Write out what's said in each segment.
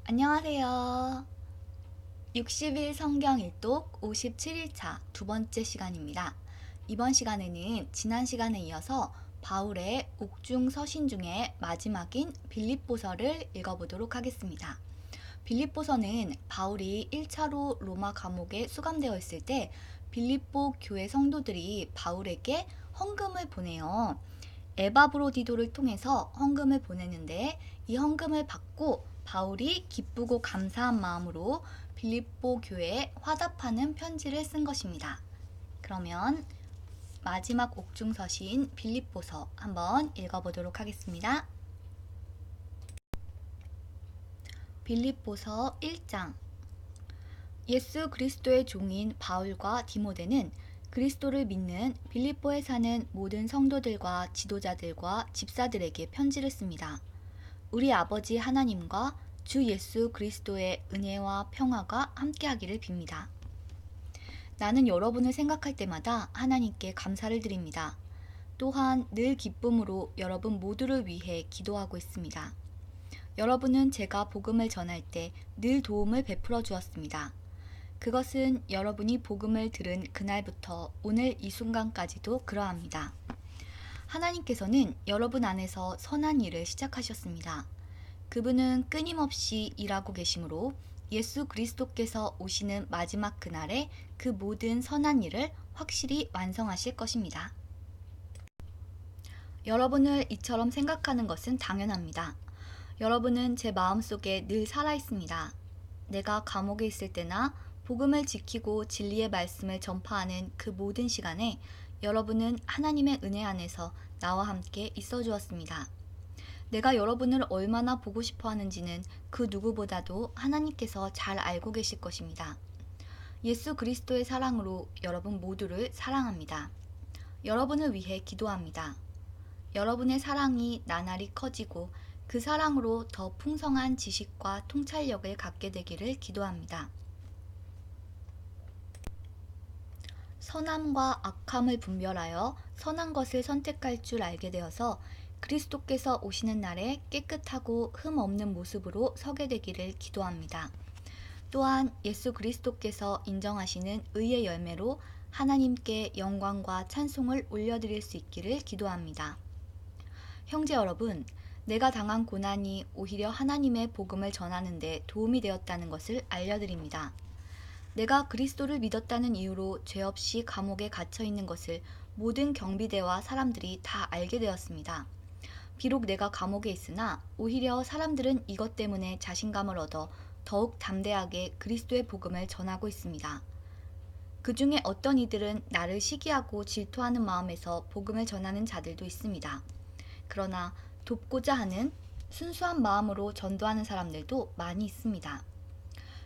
안녕하세요. 60일 성경 일독 57일차 두 번째 시간입니다. 이번 시간에는 지난 시간에 이어서 바울의 옥중 서신 중에 마지막인 빌립보서를 읽어보도록 하겠습니다. 빌립보서는 바울이 1차로 로마 감옥에 수감되어 있을 때 빌립보 교회 성도들이 바울에게 헌금을 보내요. 에바브로디도를 통해서 헌금을 보내는데 이 헌금을 받고 바울이 기쁘고 감사한 마음으로 빌립보 교회에 화답하는 편지를 쓴 것입니다. 그러면 마지막 옥중서신 빌립보서 한번 읽어보도록 하겠습니다. 빌립보서 1장. 예수 그리스도의 종인 바울과 디모데는 그리스도를 믿는 빌립보에 사는 모든 성도들과 지도자들과 집사들에게 편지를 씁니다. 우리 아버지 하나님과 주 예수 그리스도의 은혜와 평화가 함께하기를 빕니다. 나는 여러분을 생각할 때마다 하나님께 감사를 드립니다. 또한 늘 기쁨으로 여러분 모두를 위해 기도하고 있습니다. 여러분은 제가 복음을 전할 때 늘 도움을 베풀어 주었습니다. 그것은 여러분이 복음을 들은 그날부터 오늘 이 순간까지도 그러합니다. 하나님께서는 여러분 안에서 선한 일을 시작하셨습니다. 그분은 끊임없이 일하고 계시므로 예수 그리스도께서 오시는 마지막 그날에 그 모든 선한 일을 확실히 완성하실 것입니다. 여러분을 이처럼 생각하는 것은 당연합니다. 여러분은 제 마음속에 늘 살아있습니다. 내가 감옥에 있을 때나 복음을 지키고 진리의 말씀을 전파하는 그 모든 시간에 여러분은 하나님의 은혜 안에서 나와 함께 있어 주었습니다. 내가 여러분을 얼마나 보고 싶어 하는지는 그 누구보다도 하나님께서 잘 알고 계실 것입니다. 예수 그리스도의 사랑으로 여러분 모두를 사랑합니다. 여러분을 위해 기도합니다. 여러분의 사랑이 나날이 커지고 그 사랑으로 더 풍성한 지식과 통찰력을 갖게 되기를 기도합니다. 선함과 악함을 분별하여 선한 것을 선택할 줄 알게 되어서 그리스도께서 오시는 날에 깨끗하고 흠 없는 모습으로 서게 되기를 기도합니다. 또한 예수 그리스도께서 인정하시는 의의 열매로 하나님께 영광과 찬송을 올려드릴 수 있기를 기도합니다. 형제 여러분, 내가 당한 고난이 오히려 하나님의 복음을 전하는 데 도움이 되었다는 것을 알려드립니다. 내가 그리스도를 믿었다는 이유로 죄 없이 감옥에 갇혀 있는 것을 모든 경비대와 사람들이 다 알게 되었습니다. 비록 내가 감옥에 있으나 오히려 사람들은 이것 때문에 자신감을 얻어 더욱 담대하게 그리스도의 복음을 전하고 있습니다. 그 중에 어떤 이들은 나를 시기하고 질투하는 마음에서 복음을 전하는 자들도 있습니다. 그러나 돕고자 하는 순수한 마음으로 전도하는 사람들도 많이 있습니다.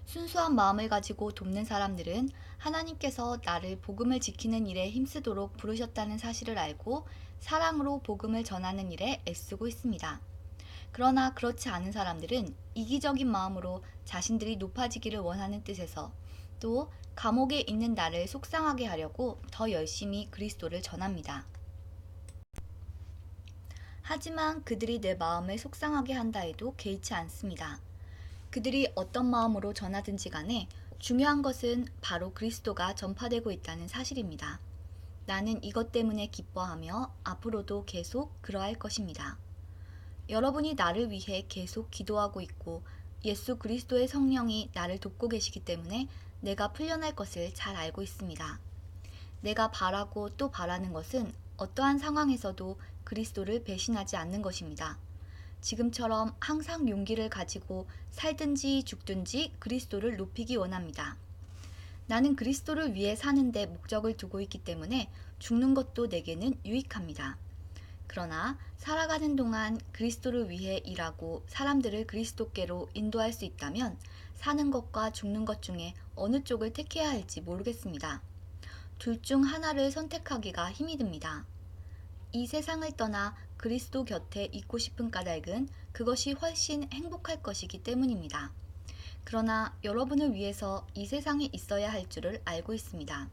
순수한 마음을 가지고 돕는 사람들은 하나님께서 나를 복음을 지키는 일에 힘쓰도록 부르셨다는 사실을 알고 사랑으로 복음을 전하는 일에 애쓰고 있습니다. 그러나 그렇지 않은 사람들은 이기적인 마음으로 자신들이 높아지기를 원하는 뜻에서 또 감옥에 있는 나를 속상하게 하려고 더 열심히 그리스도를 전합니다. 하지만 그들이 내 마음을 속상하게 한다 해도 개의치 않습니다. 그들이 어떤 마음으로 전하든지 간에 중요한 것은 바로 그리스도가 전파되고 있다는 사실입니다. 나는 이것 때문에 기뻐하며 앞으로도 계속 그러할 것입니다. 여러분이 나를 위해 계속 기도하고 있고 예수 그리스도의 성령이 나를 돕고 계시기 때문에 내가 풀려날 것을 잘 알고 있습니다. 내가 바라고 또 바라는 것은 어떠한 상황에서도 그리스도를 배신하지 않는 것입니다. 지금처럼 항상 용기를 가지고 살든지 죽든지 그리스도를 높이기 원합니다. 나는 그리스도를 위해 사는데 목적을 두고 있기 때문에 죽는 것도 내게는 유익합니다. 그러나 살아가는 동안 그리스도를 위해 일하고 사람들을 그리스도께로 인도할 수 있다면 사는 것과 죽는 것 중에 어느 쪽을 택해야 할지 모르겠습니다. 둘 중 하나를 선택하기가 힘이 듭니다. 이 세상을 떠나 그리스도 곁에 있고 싶은 까닭은 그것이 훨씬 행복할 것이기 때문입니다. 그러나 여러분을 위해서 이 세상에 있어야 할 줄을 알고 있습니다.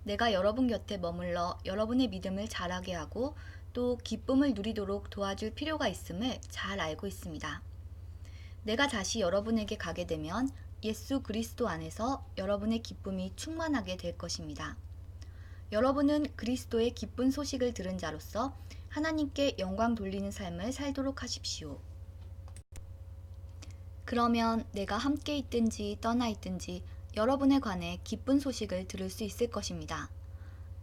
내가 여러분 곁에 머물러 여러분의 믿음을 자라게 하고 또 기쁨을 누리도록 도와줄 필요가 있음을 잘 알고 있습니다. 내가 다시 여러분에게 가게 되면 예수 그리스도 안에서 여러분의 기쁨이 충만하게 될 것입니다. 여러분은 그리스도의 기쁜 소식을 들은 자로서 하나님께 영광 돌리는 삶을 살도록 하십시오. 그러면 내가 함께 있든지 떠나 있든지 여러분에 관해 기쁜 소식을 들을 수 있을 것입니다.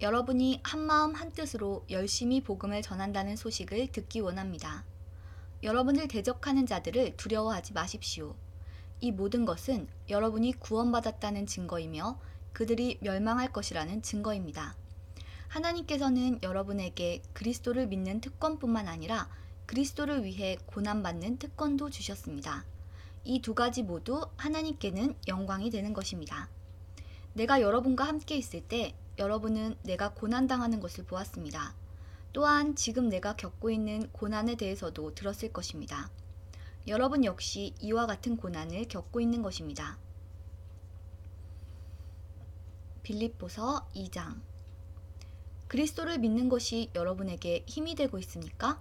여러분이 한마음 한뜻으로 열심히 복음을 전한다는 소식을 듣기 원합니다. 여러분을 대적하는 자들을 두려워하지 마십시오. 이 모든 것은 여러분이 구원받았다는 증거이며 그들이 멸망할 것이라는 증거입니다. 하나님께서는 여러분에게 그리스도를 믿는 특권뿐만 아니라 그리스도를 위해 고난받는 특권도 주셨습니다. 이 두 가지 모두 하나님께는 영광이 되는 것입니다. 내가 여러분과 함께 있을 때 여러분은 내가 고난당하는 것을 보았습니다. 또한 지금 내가 겪고 있는 고난에 대해서도 들었을 것입니다. 여러분 역시 이와 같은 고난을 겪고 있는 것입니다. 빌립보서 2장. 그리스도를 믿는 것이 여러분에게 힘이 되고 있습니까?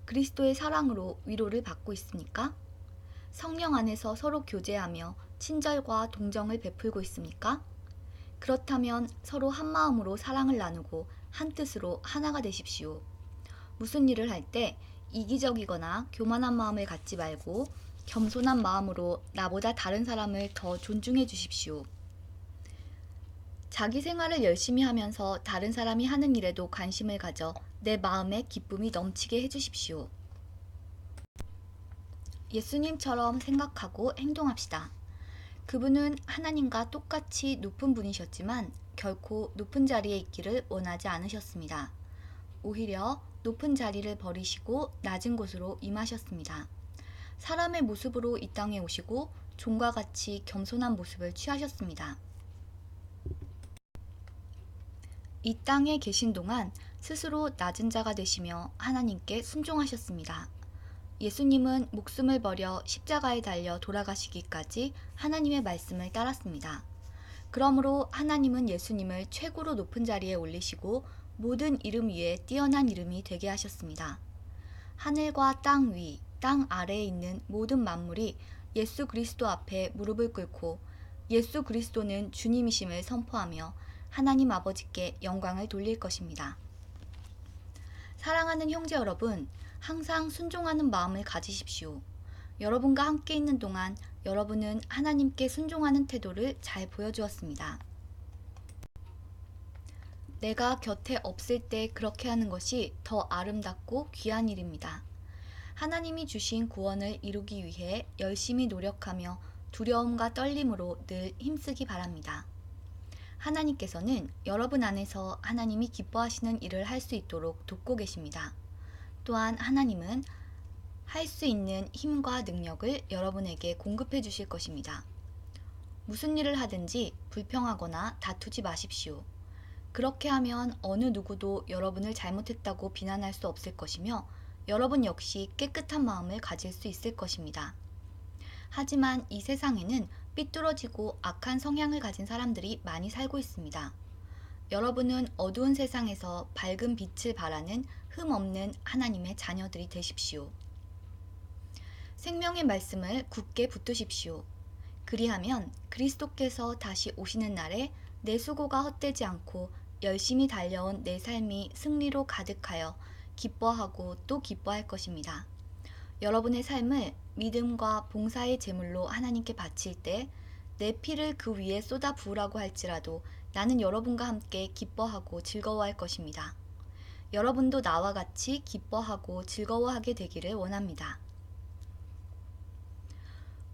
그리스도의 사랑으로 위로를 받고 있습니까? 성령 안에서 서로 교제하며 친절과 동정을 베풀고 있습니까? 그렇다면 서로 한 마음으로 사랑을 나누고 한 뜻으로 하나가 되십시오. 무슨 일을 할 때 이기적이거나 교만한 마음을 갖지 말고 겸손한 마음으로 나보다 다른 사람을 더 존중해 주십시오. 자기 생활을 열심히 하면서 다른 사람이 하는 일에도 관심을 가져 내 마음에 기쁨이 넘치게 해주십시오. 예수님처럼 생각하고 행동합시다. 그분은 하나님과 똑같이 높은 분이셨지만 결코 높은 자리에 있기를 원하지 않으셨습니다. 오히려 높은 자리를 버리시고 낮은 곳으로 임하셨습니다. 사람의 모습으로 이 땅에 오시고 종과 같이 겸손한 모습을 취하셨습니다. 이 땅에 계신 동안 스스로 낮은 자가 되시며 하나님께 순종하셨습니다. 예수님은 목숨을 버려 십자가에 달려 돌아가시기까지 하나님의 말씀을 따랐습니다. 그러므로 하나님은 예수님을 최고로 높은 자리에 올리시고 모든 이름 위에 뛰어난 이름이 되게 하셨습니다. 하늘과 땅 위, 땅 아래에 있는 모든 만물이 예수 그리스도 앞에 무릎을 꿇고 예수 그리스도는 주님이심을 선포하며 하나님 아버지께 영광을 돌릴 것입니다. 사랑하는 형제 여러분, 항상 순종하는 마음을 가지십시오. 여러분과 함께 있는 동안 여러분은 하나님께 순종하는 태도를 잘 보여주었습니다. 내가 곁에 없을 때 그렇게 하는 것이 더 아름답고 귀한 일입니다. 하나님이 주신 구원을 이루기 위해 열심히 노력하며 두려움과 떨림으로 늘 힘쓰기 바랍니다. 하나님께서는 여러분 안에서 하나님이 기뻐하시는 일을 할 수 있도록 돕고 계십니다. 또한 하나님은 할 수 있는 힘과 능력을 여러분에게 공급해 주실 것입니다. 무슨 일을 하든지 불평하거나 다투지 마십시오. 그렇게 하면 어느 누구도 여러분을 잘못했다고 비난할 수 없을 것이며 여러분 역시 깨끗한 마음을 가질 수 있을 것입니다. 하지만 이 세상에는 삐뚤어지고 악한 성향을 가진 사람들이 많이 살고 있습니다. 여러분은 어두운 세상에서 밝은 빛을 발하는 흠없는 하나님의 자녀들이 되십시오. 생명의 말씀을 굳게 붙드십시오. 그리하면 그리스도께서 다시 오시는 날에 내 수고가 헛되지 않고 열심히 달려온 내 삶이 승리로 가득하여 기뻐하고 또 기뻐할 것입니다. 여러분의 삶을 믿음과 봉사의 제물로 하나님께 바칠 때 내 피를 그 위에 쏟아 부으라고 할지라도 나는 여러분과 함께 기뻐하고 즐거워할 것입니다. 여러분도 나와 같이 기뻐하고 즐거워하게 되기를 원합니다.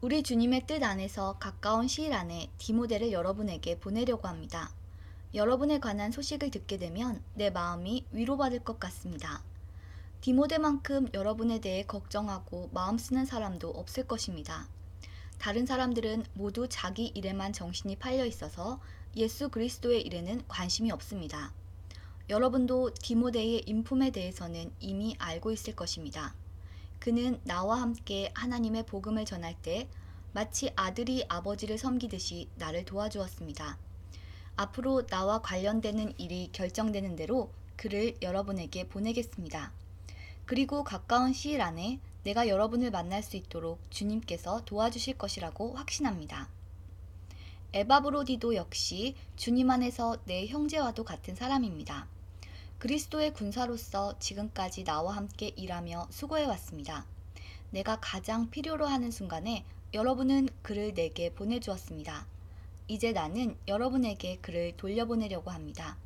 우리 주님의 뜻 안에서 가까운 시일 안에 디모데를 여러분에게 보내려고 합니다. 여러분에 관한 소식을 듣게 되면 내 마음이 위로받을 것 같습니다. 디모데만큼 여러분에 대해 걱정하고 마음 쓰는 사람도 없을 것입니다. 다른 사람들은 모두 자기 일에만 정신이 팔려 있어서 예수 그리스도의 일에는 관심이 없습니다. 여러분도 디모데의 인품에 대해서는 이미 알고 있을 것입니다. 그는 나와 함께 하나님의 복음을 전할 때 마치 아들이 아버지를 섬기듯이 나를 도와주었습니다. 앞으로 나와 관련되는 일이 결정되는 대로 그를 여러분에게 보내겠습니다. 그리고 가까운 시일 안에 내가 여러분을 만날 수 있도록 주님께서 도와주실 것이라고 확신합니다. 에바브로디도 역시 주님 안에서 내 형제와도 같은 사람입니다. 그리스도의 군사로서 지금까지 나와 함께 일하며 수고해왔습니다. 내가 가장 필요로 하는 순간에 여러분은 그를 내게 보내주었습니다. 이제 나는 여러분에게 그를 돌려보내려고 합니다.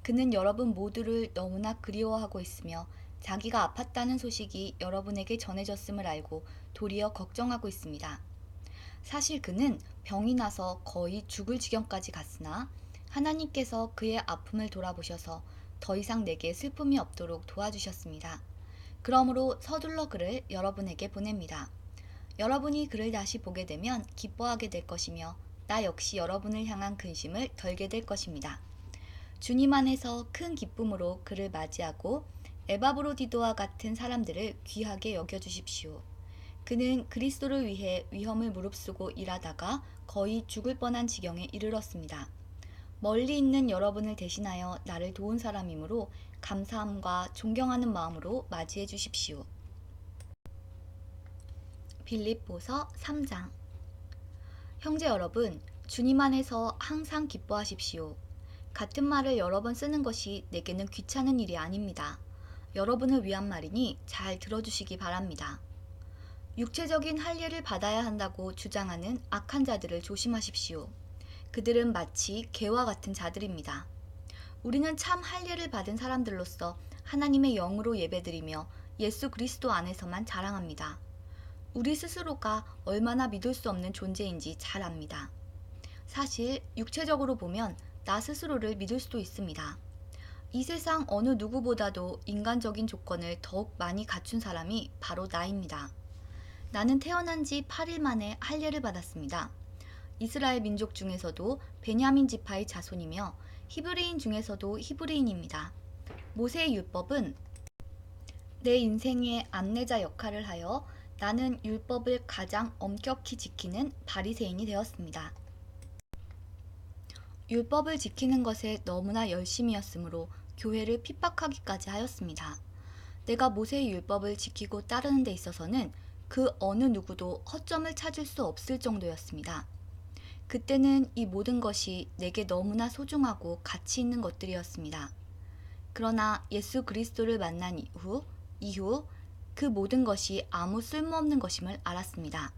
그는 여러분 모두를 너무나 그리워하고 있으며 자기가 아팠다는 소식이 여러분에게 전해졌음을 알고 도리어 걱정하고 있습니다. 사실 그는 병이 나서 거의 죽을 지경까지 갔으나 하나님께서 그의 아픔을 돌아보셔서 더 이상 내게 슬픔이 없도록 도와주셨습니다. 그러므로 서둘러 그를 여러분에게 보냅니다. 여러분이 그를 다시 보게 되면 기뻐하게 될 것이며 나 역시 여러분을 향한 근심을 덜게 될 것입니다. 주님 안에서 큰 기쁨으로 그를 맞이하고 에바브로디도와 같은 사람들을 귀하게 여겨주십시오. 그는 그리스도를 위해 위험을 무릅쓰고 일하다가 거의 죽을 뻔한 지경에 이르렀습니다. 멀리 있는 여러분을 대신하여 나를 도운 사람이므로 감사함과 존경하는 마음으로 맞이해 주십시오. 빌립보서 3장. 형제 여러분, 주님 안에서 항상 기뻐하십시오. 같은 말을 여러 번 쓰는 것이 내게는 귀찮은 일이 아닙니다. 여러분을 위한 말이니 잘 들어주시기 바랍니다. 육체적인 할례를 받아야 한다고 주장하는 악한 자들을 조심하십시오. 그들은 마치 개와 같은 자들입니다. 우리는 참 할례를 받은 사람들로서 하나님의 영으로 예배드리며 예수 그리스도 안에서만 자랑합니다. 우리 스스로가 얼마나 믿을 수 없는 존재인지 잘 압니다. 사실 육체적으로 보면 나 스스로를 믿을 수도 있습니다. 이 세상 어느 누구보다도 인간적인 조건을 더욱 많이 갖춘 사람이 바로 나입니다. 나는 태어난 지 8일 만에 할례를 받았습니다. 이스라엘 민족 중에서도 베냐민 지파의 자손이며 히브리인 중에서도 히브리인입니다. 모세의 율법은 내 인생의 안내자 역할을 하여 나는 율법을 가장 엄격히 지키는 바리새인이 되었습니다. 율법을 지키는 것에 너무나 열심이었으므로 교회를 핍박하기까지 하였습니다. 내가 모세의 율법을 지키고 따르는 데 있어서는 그 어느 누구도 허점을 찾을 수 없을 정도였습니다. 그때는 이 모든 것이 내게 너무나 소중하고 가치 있는 것들이었습니다. 그러나 예수 그리스도를 만난 이후 그 모든 것이 아무 쓸모없는 것임을 알았습니다.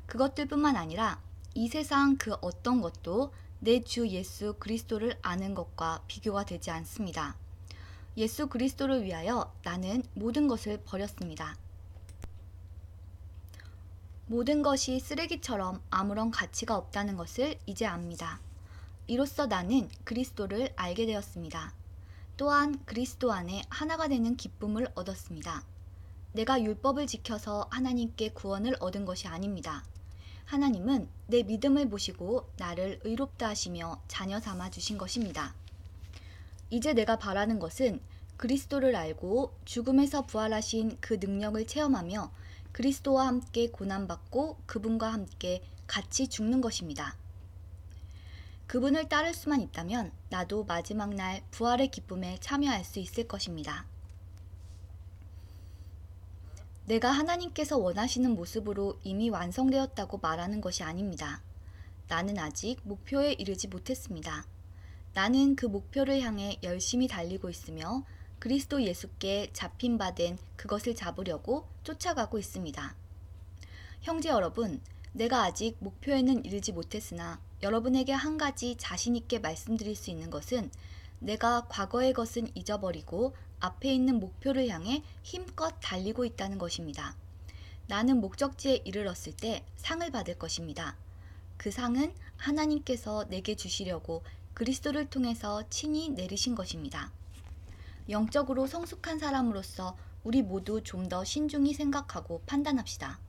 그것들뿐만 아니라 이 세상 그 어떤 것도 내 주 예수 그리스도를 아는 것과 비교가 되지 않습니다. 예수 그리스도를 위하여 나는 모든 것을 버렸습니다. 모든 것이 쓰레기처럼 아무런 가치가 없다는 것을 이제 압니다. 이로써 나는 그리스도를 알게 되었습니다. 또한 그리스도 안에 하나가 되는 기쁨을 얻었습니다. 내가 율법을 지켜서 하나님께 구원을 얻은 것이 아닙니다. 하나님은 내 믿음을 보시고 나를 의롭다 하시며 자녀 삼아 주신 것입니다. 이제 내가 바라는 것은 그리스도를 알고 죽음에서 부활하신 그 능력을 체험하며 그리스도와 함께 고난받고 그분과 함께 같이 죽는 것입니다. 그분을 따를 수만 있다면 나도 마지막 날 부활의 기쁨에 참여할 수 있을 것입니다. 내가 하나님께서 원하시는 모습으로 이미 완성되었다고 말하는 것이 아닙니다. 나는 아직 목표에 이르지 못했습니다. 나는 그 목표를 향해 열심히 달리고 있으며 그리스도 예수께 잡힌 바 된 그것을 잡으려고 쫓아가고 있습니다. 형제 여러분, 내가 아직 목표에는 이르지 못했으나 여러분에게 한 가지 자신 있게 말씀드릴 수 있는 것은 내가 과거의 것은 잊어버리고 앞에 있는 목표를 향해 힘껏 달리고 있다는 것입니다. 나는 목적지에 이르렀을 때 상을 받을 것입니다. 그 상은 하나님께서 내게 주시려고 그리스도를 통해서 친히 내리신 것입니다. 영적으로 성숙한 사람으로서 우리 모두 좀 더 신중히 생각하고 판단합시다.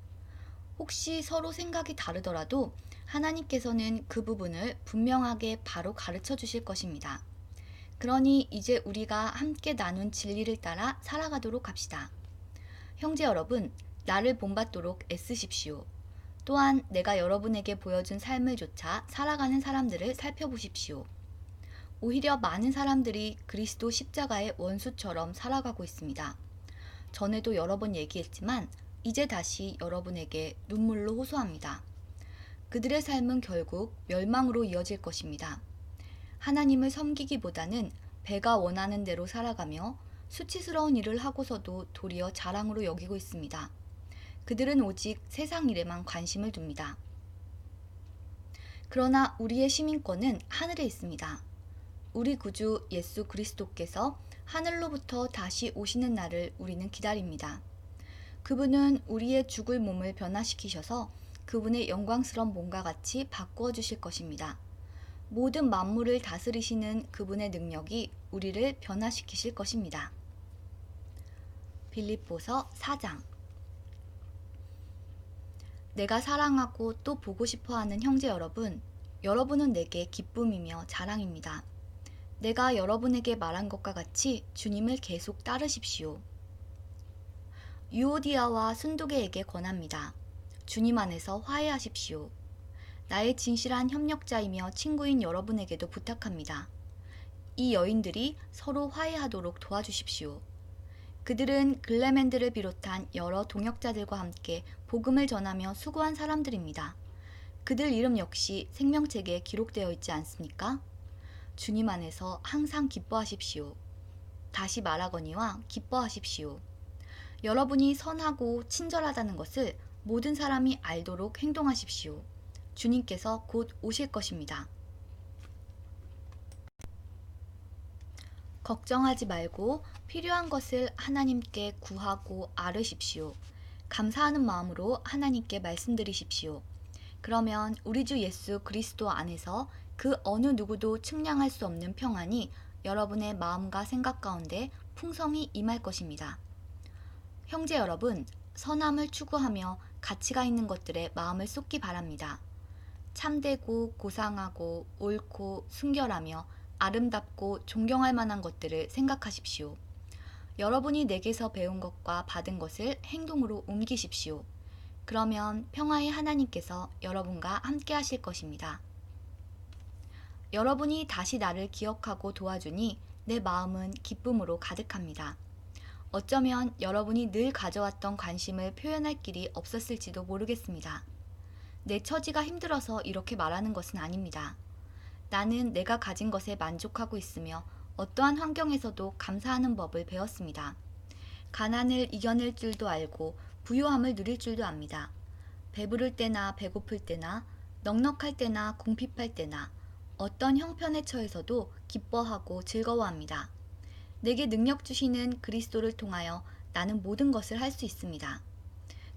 혹시 서로 생각이 다르더라도 하나님께서는 그 부분을 분명하게 바로 가르쳐 주실 것입니다. 그러니 이제 우리가 함께 나눈 진리를 따라 살아가도록 합시다. 형제 여러분, 나를 본받도록 애쓰십시오. 또한 내가 여러분에게 보여준 삶을 조차 살아가는 사람들을 살펴보십시오. 오히려 많은 사람들이 그리스도 십자가의 원수처럼 살아가고 있습니다. 전에도 여러 번 얘기했지만 이제 다시 여러분에게 눈물로 호소합니다. 그들의 삶은 결국 멸망으로 이어질 것입니다. 하나님을 섬기기보다는 배가 원하는 대로 살아가며 수치스러운 일을 하고서도 도리어 자랑으로 여기고 있습니다. 그들은 오직 세상 일에만 관심을 둡니다. 그러나 우리의 시민권은 하늘에 있습니다. 우리 구주 예수 그리스도께서 하늘로부터 다시 오시는 날을 우리는 기다립니다. 그분은 우리의 죽을 몸을 변화시키셔서 그분의 영광스러운 몸과 같이 바꾸어 주실 것입니다. 모든 만물을 다스리시는 그분의 능력이 우리를 변화시키실 것입니다. 빌립보서 4장. 내가 사랑하고 또 보고 싶어하는 형제 여러분, 여러분은 내게 기쁨이며 자랑입니다. 내가 여러분에게 말한 것과 같이 주님을 계속 따르십시오. 유오디아와 순두계에게 권합니다. 주님 안에서 화해하십시오. 나의 진실한 협력자이며 친구인 여러분에게도 부탁합니다. 이 여인들이 서로 화해하도록 도와주십시오. 그들은 글레멘드를 비롯한 여러 동역자들과 함께 복음을 전하며 수고한 사람들입니다. 그들 이름 역시 생명책에 기록되어 있지 않습니까? 주님 안에서 항상 기뻐하십시오. 다시 말하거니와 기뻐하십시오. 여러분이 선하고 친절하다는 것을 모든 사람이 알도록 행동하십시오. 주님께서 곧 오실 것입니다. 걱정하지 말고 필요한 것을 하나님께 구하고 아뢰십시오. 감사하는 마음으로 하나님께 말씀드리십시오. 그러면 우리 주 예수 그리스도 안에서 그 어느 누구도 측량할 수 없는 평안이 여러분의 마음과 생각 가운데 풍성히 임할 것입니다. 형제 여러분, 선함을 추구하며 가치가 있는 것들에 마음을 쏟기 바랍니다. 참되고 고상하고 옳고 순결하며 아름답고 존경할 만한 것들을 생각하십시오. 여러분이 내게서 배운 것과 받은 것을 행동으로 옮기십시오. 그러면 평화의 하나님께서 여러분과 함께 하실 것입니다. 여러분이 다시 나를 기억하고 도와주니 내 마음은 기쁨으로 가득합니다. 어쩌면 여러분이 늘 가져왔던 관심을 표현할 길이 없었을지도 모르겠습니다. 내 처지가 힘들어서 이렇게 말하는 것은 아닙니다. 나는 내가 가진 것에 만족하고 있으며 어떠한 환경에서도 감사하는 법을 배웠습니다. 가난을 이겨낼 줄도 알고 부요함을 누릴 줄도 압니다. 배부를 때나 배고플 때나 넉넉할 때나 궁핍할 때나 어떤 형편에 처해서도 기뻐하고 즐거워합니다. 내게 능력 주시는 그리스도를 통하여 나는 모든 것을 할 수 있습니다.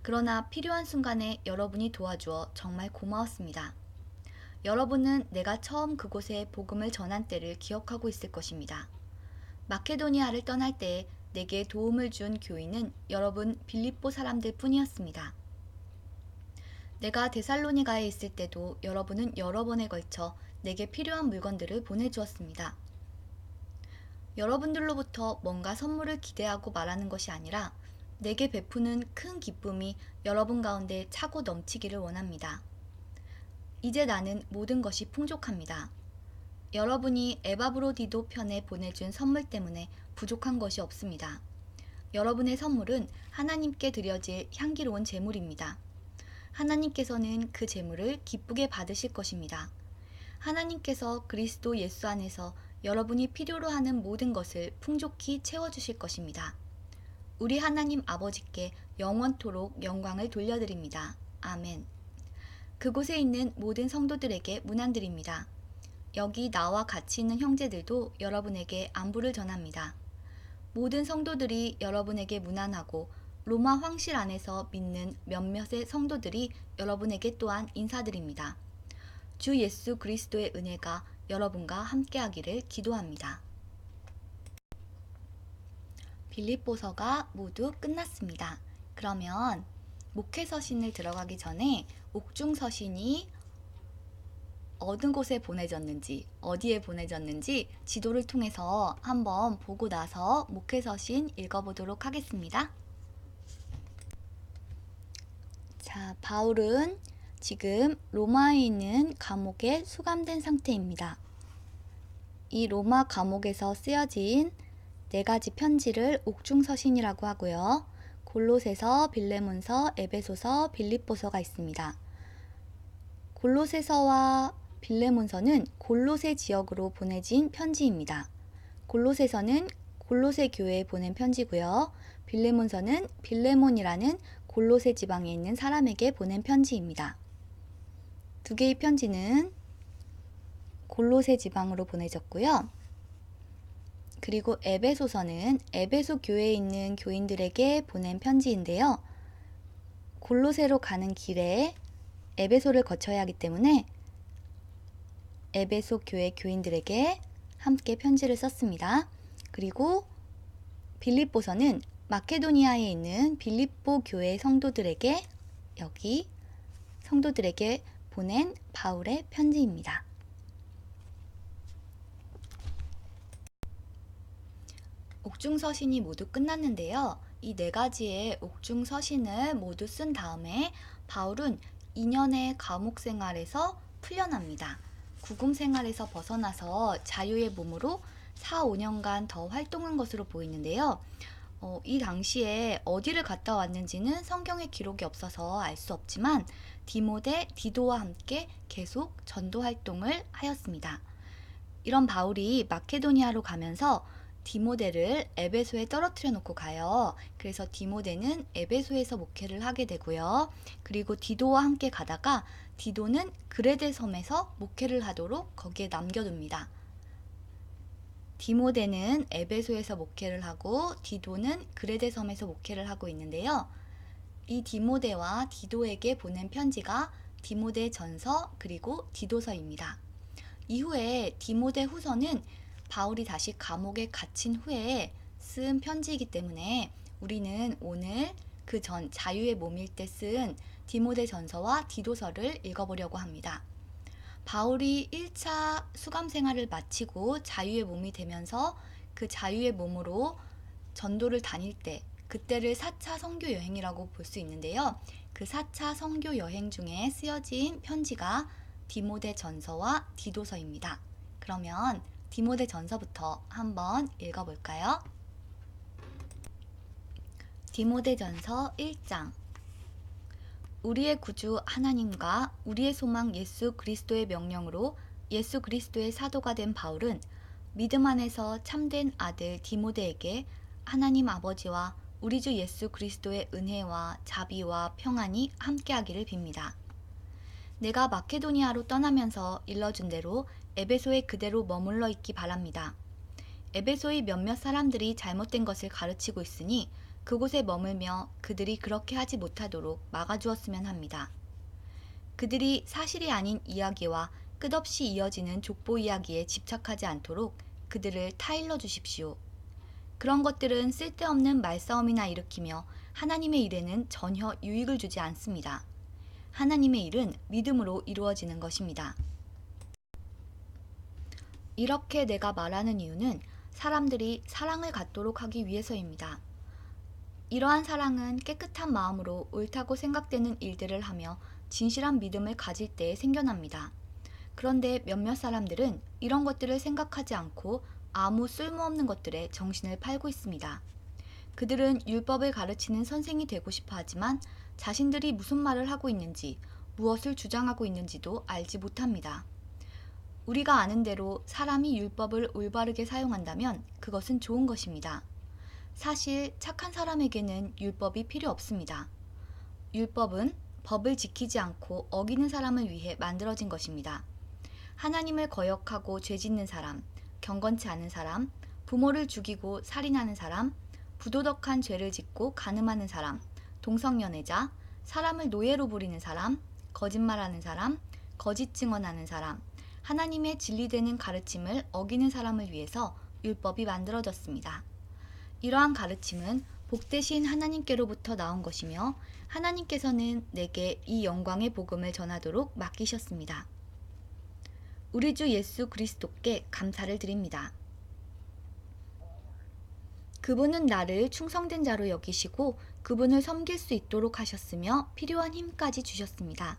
그러나 필요한 순간에 여러분이 도와주어 정말 고마웠습니다. 여러분은 내가 처음 그곳에 복음을 전한 때를 기억하고 있을 것입니다. 마케도니아를 떠날 때 내게 도움을 준 교인은 여러분 빌립보 사람들 뿐이었습니다. 내가 데살로니가에 있을 때도 여러분은 여러 번에 걸쳐 내게 필요한 물건들을 보내주었습니다. 여러분들로부터 뭔가 선물을 기대하고 말하는 것이 아니라 내게 베푸는 큰 기쁨이 여러분 가운데 차고 넘치기를 원합니다. 이제 나는 모든 것이 풍족합니다. 여러분이 에바브로디도 편에 보내준 선물 때문에 부족한 것이 없습니다. 여러분의 선물은 하나님께 드려질 향기로운 제물입니다. 하나님께서는 그 제물을 기쁘게 받으실 것입니다. 하나님께서 그리스도 예수 안에서 여러분이 필요로 하는 모든 것을 풍족히 채워주실 것입니다. 우리 하나님 아버지께 영원토록 영광을 돌려드립니다. 아멘. 그곳에 있는 모든 성도들에게 문안드립니다. 여기 나와 같이 있는 형제들도 여러분에게 안부를 전합니다. 모든 성도들이 여러분에게 문안하고 로마 황실 안에서 믿는 몇몇의 성도들이 여러분에게 또한 인사드립니다. 주 예수 그리스도의 은혜가 여러분과 함께하기를 기도합니다. 빌립보서가 모두 끝났습니다. 그러면 목회서신을 들어가기 전에 옥중서신이 어느 곳에 보내졌는지, 어디에 보내졌는지 지도를 통해서 한번 보고 나서 목회서신 읽어보도록 하겠습니다. 자, 바울은 지금 로마에 있는 감옥에 수감된 상태입니다. 이 로마 감옥에서 쓰여진 4가지 편지를 옥중서신이라고 하고요. 골로새서, 빌레몬서, 에베소서, 빌립보서가 있습니다. 골로새서와 빌레몬서는 골로새 지역으로 보내진 편지입니다. 골로새서는 골로새 교회에 보낸 편지고요. 빌레몬서는 빌레몬이라는 골로새 지방에 있는 사람에게 보낸 편지입니다. 두 개의 편지는 골로새 지방으로 보내졌고요. 그리고 에베소서는 에베소 교회에 있는 교인들에게 보낸 편지인데요. 골로새로 가는 길에 에베소를 거쳐야 하기 때문에 에베소 교회 교인들에게 함께 편지를 썼습니다. 그리고 빌립보서는 마케도니아에 있는 빌립보 교회 성도들에게 여기 성도들에게 보낸 바울의 편지입니다. 옥중서신이 모두 끝났는데요. 이 네 가지의 옥중서신을 모두 쓴 다음에 바울은 2년의 감옥 생활에서 풀려납니다. 구금 생활에서 벗어나서 자유의 몸으로 4, 5년간 더 활동한 것으로 보이는데요. 이 당시에 어디를 갔다 왔는지는 성경에 기록이 없어서 알 수 없지만 디모데, 디도와 함께 계속 전도 활동을 하였습니다. 이런 바울이 마케도니아로 가면서 디모데를 에베소에 떨어뜨려 놓고 가요. 그래서 디모데는 에베소에서 목회를 하게 되고요. 그리고 디도와 함께 가다가 디도는 그레데 섬에서 목회를 하도록 거기에 남겨둡니다. 디모데는 에베소에서 목회를 하고 디도는 그레데 섬에서 목회를 하고 있는데요. 이 디모데와 디도에게 보낸 편지가 디모데 전서 그리고 디도서입니다. 이후에 디모데 후서는 바울이 다시 감옥에 갇힌 후에 쓴 편지이기 때문에 우리는 오늘 그 전 자유의 몸일 때 쓴 디모데 전서와 디도서를 읽어보려고 합니다. 바울이 1차 수감 생활을 마치고 자유의 몸이 되면서 그 자유의 몸으로 전도를 다닐 때 그때를 4차 선교 여행이라고 볼 수 있는데요. 그 4차 선교 여행 중에 쓰여진 편지가 디모데 전서와 디도서입니다. 그러면 디모데 전서부터 한번 읽어볼까요? 디모데 전서 1장. 우리의 구주 하나님과 우리의 소망 예수 그리스도의 명령으로 예수 그리스도의 사도가 된 바울은 믿음 안에서 참된 아들 디모데에게 하나님 아버지와 우리 주 예수 그리스도의 은혜와 자비와 평안이 함께하기를 빕니다. 내가 마케도니아로 떠나면서 일러준 대로 에베소에 그대로 머물러 있기 바랍니다. 에베소의 몇몇 사람들이 잘못된 것을 가르치고 있으니 그곳에 머물며 그들이 그렇게 하지 못하도록 막아주었으면 합니다. 그들이 사실이 아닌 이야기와 끝없이 이어지는 족보 이야기에 집착하지 않도록 그들을 타일러 주십시오. 그런 것들은 쓸데없는 말싸움이나 일으키며 하나님의 일에는 전혀 유익을 주지 않습니다. 하나님의 일은 믿음으로 이루어지는 것입니다. 이렇게 내가 말하는 이유는 사람들이 사랑을 갖도록 하기 위해서입니다. 이러한 사랑은 깨끗한 마음으로 옳다고 생각되는 일들을 하며 진실한 믿음을 가질 때에 생겨납니다. 그런데 몇몇 사람들은 이런 것들을 생각하지 않고 아무 쓸모없는 것들에 정신을 팔고 있습니다. 그들은 율법을 가르치는 선생이 되고 싶어 하지만 자신들이 무슨 말을 하고 있는지, 무엇을 주장하고 있는지도 알지 못합니다. 우리가 아는 대로 사람이 율법을 올바르게 사용한다면 그것은 좋은 것입니다. 사실 착한 사람에게는 율법이 필요 없습니다. 율법은 법을 지키지 않고 어기는 사람을 위해 만들어진 것입니다. 하나님을 거역하고 죄짓는 사람, 경건치 않은 사람, 부모를 죽이고 살인하는 사람, 부도덕한 죄를 짓고 간음하는 사람, 동성연애자, 사람을 노예로 부리는 사람, 거짓말하는 사람, 거짓 증언하는 사람, 하나님의 진리되는 가르침을 어기는 사람을 위해서 율법이 만들어졌습니다. 이러한 가르침은 복되신 하나님께로부터 나온 것이며 하나님께서는 내게 이 영광의 복음을 전하도록 맡기셨습니다. 우리 주 예수 그리스도께 감사를 드립니다. 그분은 나를 충성된 자로 여기시고 그분을 섬길 수 있도록 하셨으며 필요한 힘까지 주셨습니다.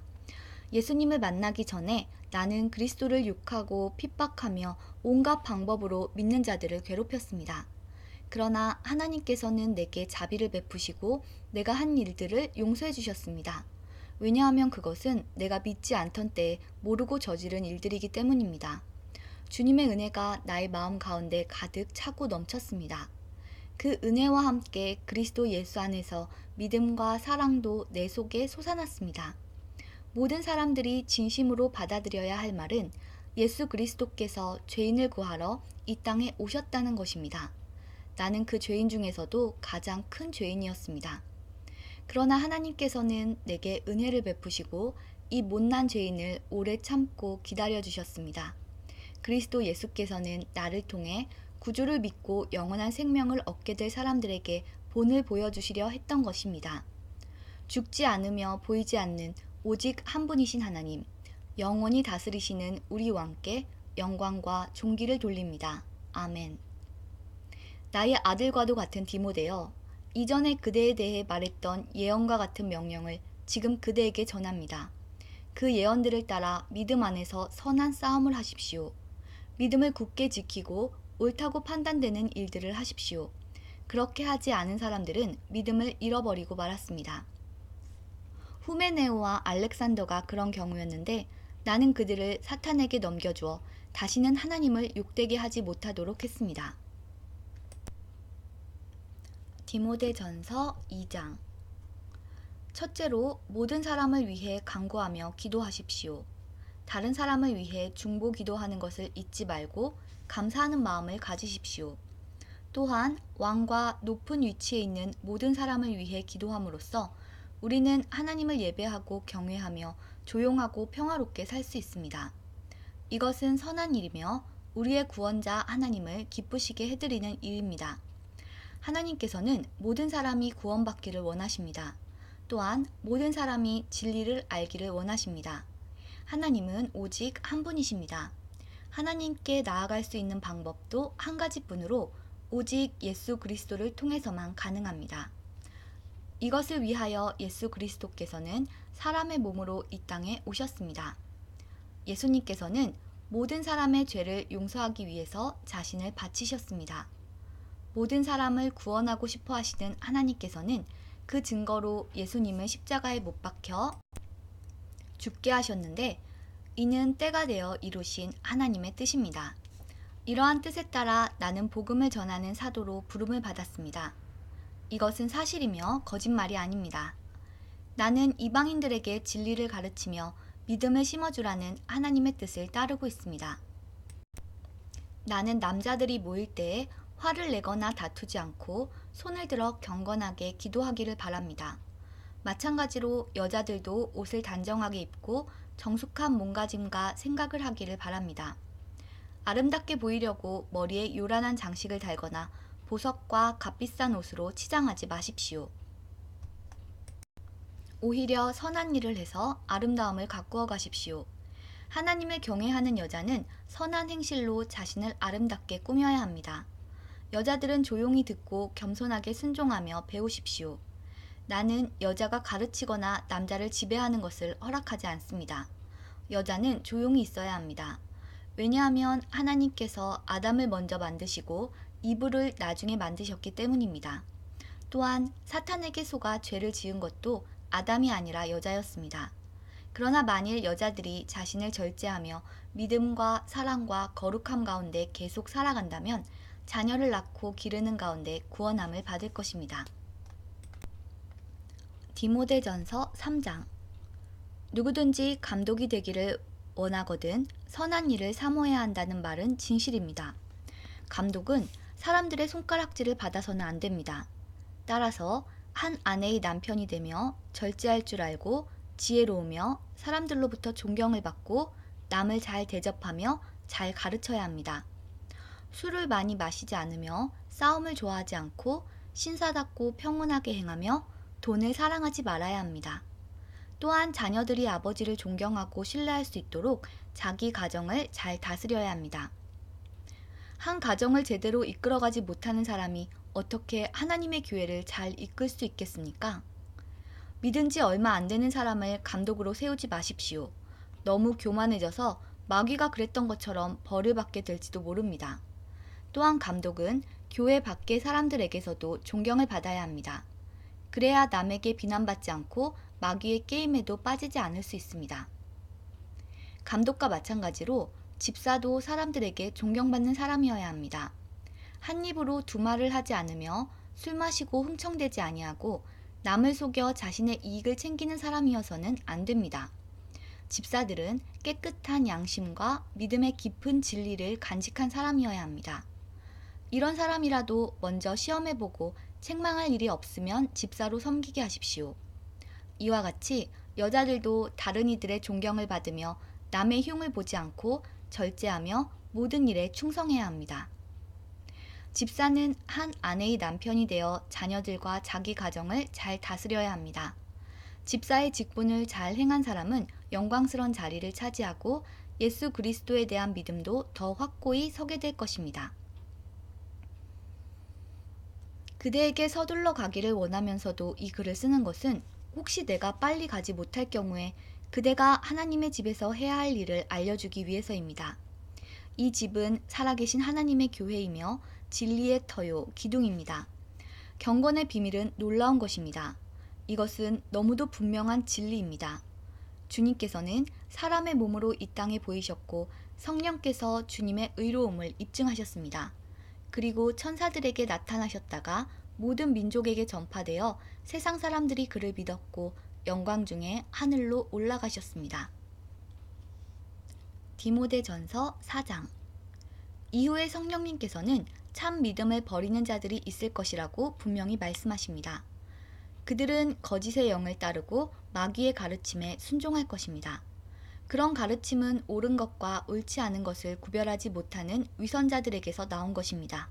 예수님을 만나기 전에 나는 그리스도를 욕하고 핍박하며 온갖 방법으로 믿는 자들을 괴롭혔습니다. 그러나 하나님께서는 내게 자비를 베푸시고 내가 한 일들을 용서해 주셨습니다. 왜냐하면 그것은 내가 믿지 않던 때에 모르고 저지른 일들이기 때문입니다. 주님의 은혜가 나의 마음 가운데 가득 차고 넘쳤습니다. 그 은혜와 함께 그리스도 예수 안에서 믿음과 사랑도 내 속에 솟아났습니다. 모든 사람들이 진심으로 받아들여야 할 말은 예수 그리스도께서 죄인을 구하러 이 땅에 오셨다는 것입니다. 나는 그 죄인 중에서도 가장 큰 죄인이었습니다. 그러나 하나님께서는 내게 은혜를 베푸시고 이 못난 죄인을 오래 참고 기다려 주셨습니다. 그리스도 예수께서는 나를 통해 구주를 믿고 영원한 생명을 얻게 될 사람들에게 본을 보여주시려 했던 것입니다. 죽지 않으며 보이지 않는 오직 한 분이신 하나님, 영원히 다스리시는 우리 왕께 영광과 존귀를 돌립니다. 아멘. 나의 아들과도 같은 디모데여, 이전에 그대에 대해 말했던 예언과 같은 명령을 지금 그대에게 전합니다. 그 예언들을 따라 믿음 안에서 선한 싸움을 하십시오. 믿음을 굳게 지키고 옳다고 판단되는 일들을 하십시오. 그렇게 하지 않은 사람들은 믿음을 잃어버리고 말았습니다. 후메네오와 알렉산더가 그런 경우였는데 나는 그들을 사탄에게 넘겨주어 다시는 하나님을 욕되게 하지 못하도록 했습니다. 디모데전서 2장. 첫째로 모든 사람을 위해 간구하며 기도하십시오. 다른 사람을 위해 중보 기도하는 것을 잊지 말고 감사하는 마음을 가지십시오. 또한 왕과 높은 위치에 있는 모든 사람을 위해 기도함으로써 우리는 하나님을 예배하고 경외하며 조용하고 평화롭게 살 수 있습니다. 이것은 선한 일이며 우리의 구원자 하나님을 기쁘시게 해드리는 일입니다. 하나님께서는 모든 사람이 구원받기를 원하십니다. 또한 모든 사람이 진리를 알기를 원하십니다. 하나님은 오직 한 분이십니다. 하나님께 나아갈 수 있는 방법도 한 가지뿐으로 오직 예수 그리스도를 통해서만 가능합니다. 이것을 위하여 예수 그리스도께서는 사람의 몸으로 이 땅에 오셨습니다. 예수님께서는 모든 사람의 죄를 용서하기 위해서 자신을 바치셨습니다. 모든 사람을 구원하고 싶어 하시는 하나님께서는 그 증거로 예수님을 십자가에 못 박혀 죽게 하셨는데 이는 때가 되어 이루신 하나님의 뜻입니다. 이러한 뜻에 따라 나는 복음을 전하는 사도로 부름을 받았습니다. 이것은 사실이며 거짓말이 아닙니다. 나는 이방인들에게 진리를 가르치며 믿음을 심어주라는 하나님의 뜻을 따르고 있습니다. 나는 남자들이 모일 때에 화를 내거나 다투지 않고 손을 들어 경건하게 기도하기를 바랍니다. 마찬가지로 여자들도 옷을 단정하게 입고 정숙한 몸가짐과 생각을 하기를 바랍니다. 아름답게 보이려고 머리에 요란한 장식을 달거나 보석과 값비싼 옷으로 치장하지 마십시오. 오히려 선한 일을 해서 아름다움을 가꾸어 가십시오. 하나님을 경외하는 여자는 선한 행실로 자신을 아름답게 꾸며야 합니다. 여자들은 조용히 듣고 겸손하게 순종하며 배우십시오. 나는 여자가 가르치거나 남자를 지배하는 것을 허락하지 않습니다. 여자는 조용히 있어야 합니다. 왜냐하면 하나님께서 아담을 먼저 만드시고 이브를 나중에 만드셨기 때문입니다. 또한 사탄에게 속아 죄를 지은 것도 아담이 아니라 여자였습니다. 그러나 만일 여자들이 자신을 절제하며 믿음과 사랑과 거룩함 가운데 계속 살아간다면 자녀를 낳고 기르는 가운데 구원함을 받을 것입니다. 디모데전서 3장. 누구든지 감독이 되기를 원하거든 선한 일을 사모해야 한다는 말은 진실입니다. 감독은 사람들의 손가락질을 받아서는 안 됩니다. 따라서 한 아내의 남편이 되며 절제할 줄 알고 지혜로우며 사람들로부터 존경을 받고 남을 잘 대접하며 잘 가르쳐야 합니다. 술을 많이 마시지 않으며 싸움을 좋아하지 않고 신사답고 평온하게 행하며 돈을 사랑하지 말아야 합니다. 또한 자녀들이 아버지를 존경하고 신뢰할 수 있도록 자기 가정을 잘 다스려야 합니다. 한 가정을 제대로 이끌어가지 못하는 사람이 어떻게 하나님의 교회를 잘 이끌 수 있겠습니까? 믿은 지 얼마 안 되는 사람을 감독으로 세우지 마십시오. 너무 교만해져서 마귀가 그랬던 것처럼 벌을 받게 될지도 모릅니다. 또한 감독은 교회 밖의 사람들에게서도 존경을 받아야 합니다. 그래야 남에게 비난받지 않고 마귀의 게임에도 빠지지 않을 수 있습니다. 감독과 마찬가지로 집사도 사람들에게 존경받는 사람이어야 합니다. 한 입으로 두 말을 하지 않으며 술 마시고 흥청대지 아니하고 남을 속여 자신의 이익을 챙기는 사람이어서는 안 됩니다. 집사들은 깨끗한 양심과 믿음의 깊은 진리를 간직한 사람이어야 합니다. 이런 사람이라도 먼저 시험해보고 책망할 일이 없으면 집사로 섬기게 하십시오. 이와 같이 여자들도 다른 이들의 존경을 받으며 남의 흉을 보지 않고 절제하며 모든 일에 충성해야 합니다. 집사는 한 아내의 남편이 되어 자녀들과 자기 가정을 잘 다스려야 합니다. 집사의 직분을 잘 행한 사람은 영광스러운 자리를 차지하고 예수 그리스도에 대한 믿음도 더 확고히 서게 될 것입니다. 그대에게 서둘러 가기를 원하면서도 이 글을 쓰는 것은 혹시 내가 빨리 가지 못할 경우에 그대가 하나님의 집에서 해야 할 일을 알려주기 위해서입니다. 이 집은 살아계신 하나님의 교회이며 진리의 터요, 기둥입니다. 경건의 비밀은 놀라운 것입니다. 이것은 너무도 분명한 진리입니다. 주님께서는 사람의 몸으로 이 땅에 보이셨고 성령께서 주님의 의로움을 입증하셨습니다. 그리고 천사들에게 나타나셨다가 모든 민족에게 전파되어 세상 사람들이 그를 믿었고 영광 중에 하늘로 올라가셨습니다. 디모데전서 4장. 이후에 성령님께서는 참 믿음을 버리는 자들이 있을 것이라고 분명히 말씀하십니다. 그들은 거짓의 영을 따르고 마귀의 가르침에 순종할 것입니다. 그런 가르침은 옳은 것과 옳지 않은 것을 구별하지 못하는 위선자들에게서 나온 것입니다.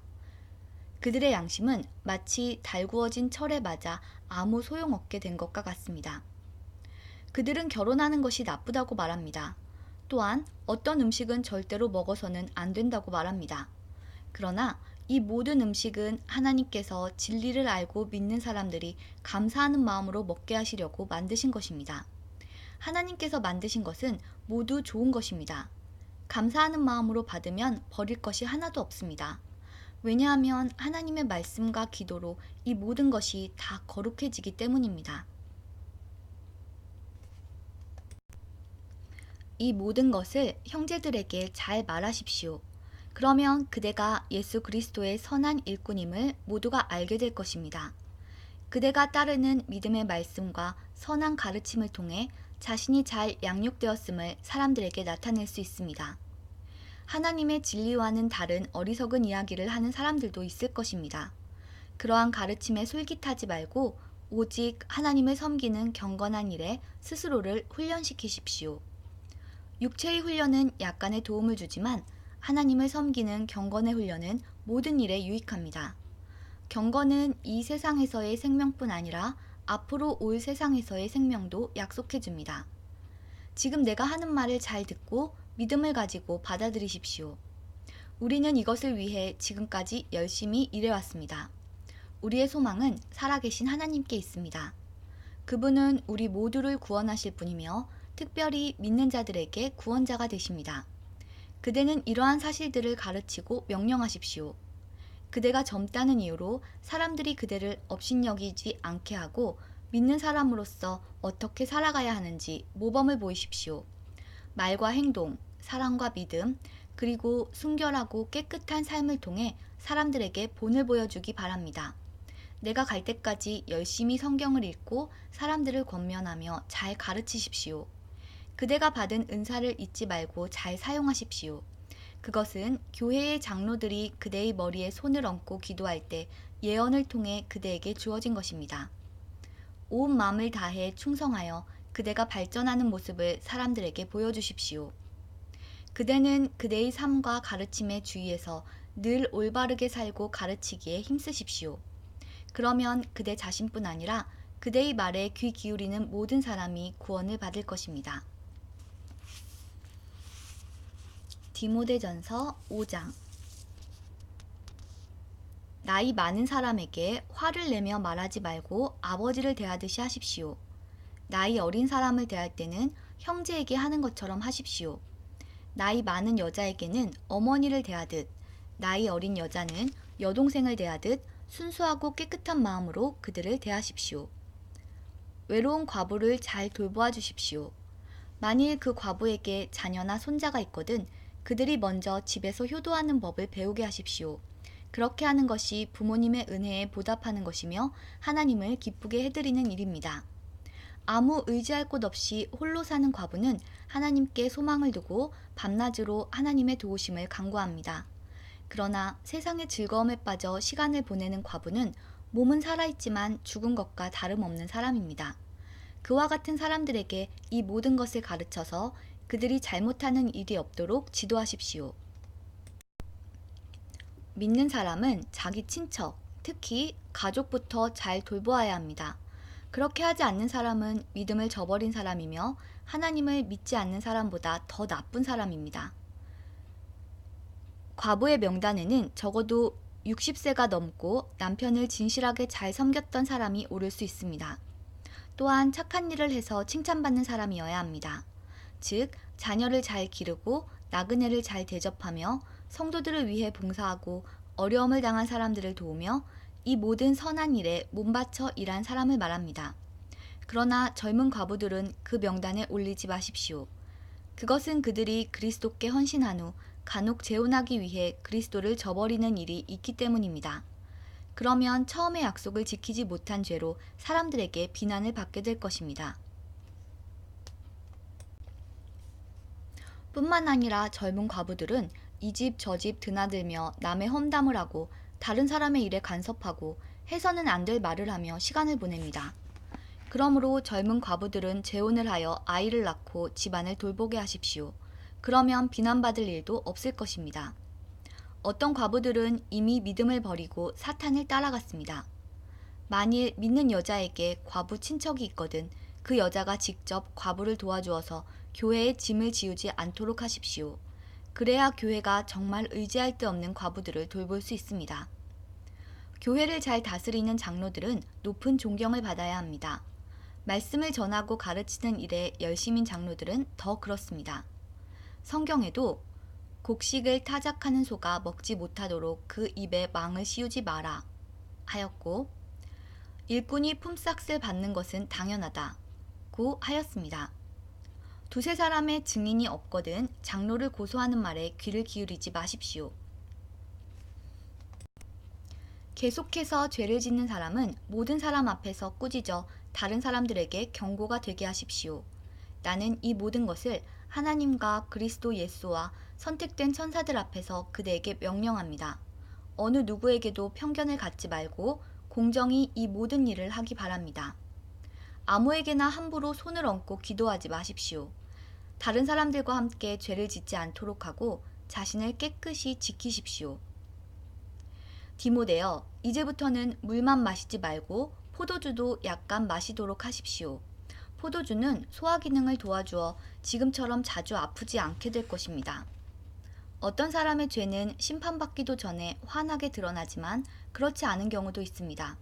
그들의 양심은 마치 달구어진 철에 맞아 아무 소용없게 된 것과 같습니다. 그들은 결혼하는 것이 나쁘다고 말합니다. 또한 어떤 음식은 절대로 먹어서는 안 된다고 말합니다. 그러나 이 모든 음식은 하나님께서 진리를 알고 믿는 사람들이 감사하는 마음으로 먹게 하시려고 만드신 것입니다. 하나님께서 만드신 것은 모두 좋은 것입니다. 감사하는 마음으로 받으면 버릴 것이 하나도 없습니다. 왜냐하면 하나님의 말씀과 기도로 이 모든 것이 다 거룩해지기 때문입니다. 이 모든 것을 형제들에게 잘 말하십시오. 그러면 그대가 예수 그리스도의 선한 일꾼임을 모두가 알게 될 것입니다. 그대가 따르는 믿음의 말씀과 선한 가르침을 통해 자신이 잘 양육되었음을 사람들에게 나타낼 수 있습니다. 하나님의 진리와는 다른 어리석은 이야기를 하는 사람들도 있을 것입니다. 그러한 가르침에 솔깃하지 말고 오직 하나님을 섬기는 경건한 일에 스스로를 훈련시키십시오. 육체의 훈련은 약간의 도움을 주지만 하나님을 섬기는 경건의 훈련은 모든 일에 유익합니다. 경건은 이 세상에서의 생명뿐 아니라 앞으로 올 세상에서의 생명도 약속해 줍니다. 지금 내가 하는 말을 잘 듣고 믿음을 가지고 받아들이십시오. 우리는 이것을 위해 지금까지 열심히 일해왔습니다. 우리의 소망은 살아계신 하나님께 있습니다. 그분은 우리 모두를 구원하실 분이며 특별히 믿는 자들에게 구원자가 되십니다. 그대는 이러한 사실들을 가르치고 명령하십시오. 그대가 젊다는 이유로 사람들이 그대를 업신여기지 않게 하고 믿는 사람으로서 어떻게 살아가야 하는지 모범을 보이십시오. 말과 행동, 사랑과 믿음, 그리고 순결하고 깨끗한 삶을 통해 사람들에게 본을 보여주기 바랍니다. 내가 갈 때까지 열심히 성경을 읽고 사람들을 권면하며 잘 가르치십시오. 그대가 받은 은사를 잊지 말고 잘 사용하십시오. 그것은 교회의 장로들이 그대의 머리에 손을 얹고 기도할 때 예언을 통해 그대에게 주어진 것입니다. 온 마음을 다해 충성하여 그대가 발전하는 모습을 사람들에게 보여주십시오. 그대는 그대의 삶과 가르침에 주의해서 늘 올바르게 살고 가르치기에 힘쓰십시오. 그러면 그대 자신뿐 아니라 그대의 말에 귀 기울이는 모든 사람이 구원을 받을 것입니다. 디모데전서 5장. 나이 많은 사람에게 화를 내며 말하지 말고 아버지를 대하듯이 하십시오. 나이 어린 사람을 대할 때는 형제에게 하는 것처럼 하십시오. 나이 많은 여자에게는 어머니를 대하듯, 나이 어린 여자는 여동생을 대하듯 순수하고 깨끗한 마음으로 그들을 대하십시오. 외로운 과부를 잘 돌보아 주십시오. 만일 그 과부에게 자녀나 손자가 있거든 그들이 먼저 집에서 효도하는 법을 배우게 하십시오. 그렇게 하는 것이 부모님의 은혜에 보답하는 것이며 하나님을 기쁘게 해드리는 일입니다. 아무 의지할 곳 없이 홀로 사는 과부는 하나님께 소망을 두고 밤낮으로 하나님의 도우심을 간구합니다. 그러나 세상의 즐거움에 빠져 시간을 보내는 과부는 몸은 살아있지만 죽은 것과 다름없는 사람입니다. 그와 같은 사람들에게 이 모든 것을 가르쳐서 그들이 잘못하는 일이 없도록 지도하십시오. 믿는 사람은 자기 친척, 특히 가족부터 잘 돌보아야 합니다. 그렇게 하지 않는 사람은 믿음을 저버린 사람이며 하나님을 믿지 않는 사람보다 더 나쁜 사람입니다. 과부의 명단에는 적어도 60세가 넘고 남편을 진실하게 잘 섬겼던 사람이 오를 수 있습니다. 또한 착한 일을 해서 칭찬받는 사람이어야 합니다. 즉, 자녀를 잘 기르고 나그네를 잘 대접하며 성도들을 위해 봉사하고 어려움을 당한 사람들을 도우며 이 모든 선한 일에 몸바쳐 일한 사람을 말합니다. 그러나 젊은 과부들은 그 명단에 올리지 마십시오. 그것은 그들이 그리스도께 헌신한 후 간혹 재혼하기 위해 그리스도를 저버리는 일이 있기 때문입니다. 그러면 처음의 약속을 지키지 못한 죄로 사람들에게 비난을 받게 될 것입니다. 뿐만 아니라 젊은 과부들은 이 집 저 집 드나들며 남의 험담을 하고 다른 사람의 일에 간섭하고 해서는 안 될 말을 하며 시간을 보냅니다. 그러므로 젊은 과부들은 재혼을 하여 아이를 낳고 집안을 돌보게 하십시오. 그러면 비난받을 일도 없을 것입니다. 어떤 과부들은 이미 믿음을 버리고 사탄을 따라갔습니다. 만일 믿는 여자에게 과부 친척이 있거든 그 여자가 직접 과부를 도와주어서 교회에 짐을 지우지 않도록 하십시오. 그래야 교회가 정말 의지할 데 없는 과부들을 돌볼 수 있습니다. 교회를 잘 다스리는 장로들은 높은 존경을 받아야 합니다. 말씀을 전하고 가르치는 일에 열심인 장로들은 더 그렇습니다. 성경에도 곡식을 타작하는 소가 먹지 못하도록 그 입에 망을 씌우지 마라 하였고 일꾼이 품삯을 받는 것은 당연하다고 하였습니다. 두세 사람의 증인이 없거든 장로를 고소하는 말에 귀를 기울이지 마십시오. 계속해서 죄를 짓는 사람은 모든 사람 앞에서 꾸짖어 다른 사람들에게 경고가 되게 하십시오. 나는 이 모든 것을 하나님과 그리스도 예수와 선택된 천사들 앞에서 그대에게 명령합니다. 어느 누구에게도 편견을 갖지 말고 공정히 이 모든 일을 하기 바랍니다. 아무에게나 함부로 손을 얹고 기도하지 마십시오. 다른 사람들과 함께 죄를 짓지 않도록 하고 자신을 깨끗이 지키십시오. 디모데여, 이제부터는 물만 마시지 말고 포도주도 약간 마시도록 하십시오. 포도주는 소화 기능을 도와주어 지금처럼 자주 아프지 않게 될 것입니다. 어떤 사람의 죄는 심판받기도 전에 환하게 드러나지만 그렇지 않은 경우도 있습니다.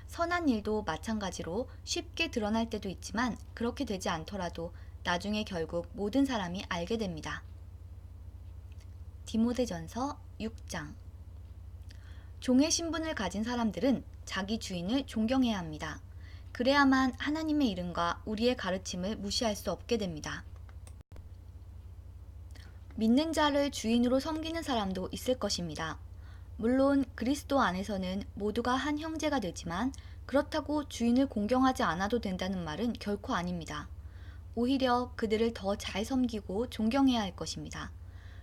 선한 일도 마찬가지로 쉽게 드러날 때도 있지만 그렇게 되지 않더라도 나중에 결국 모든 사람이 알게 됩니다. 디모데전서 6장. 종의 신분을 가진 사람들은 자기 주인을 존경해야 합니다. 그래야만 하나님의 이름과 우리의 가르침을 무시할 수 없게 됩니다. 믿는 자를 주인으로 섬기는 사람도 있을 것입니다. 물론 그리스도 안에서는 모두가 한 형제가 되지만 그렇다고 주인을 공경하지 않아도 된다는 말은 결코 아닙니다. 오히려 그들을 더 잘 섬기고 존경해야 할 것입니다.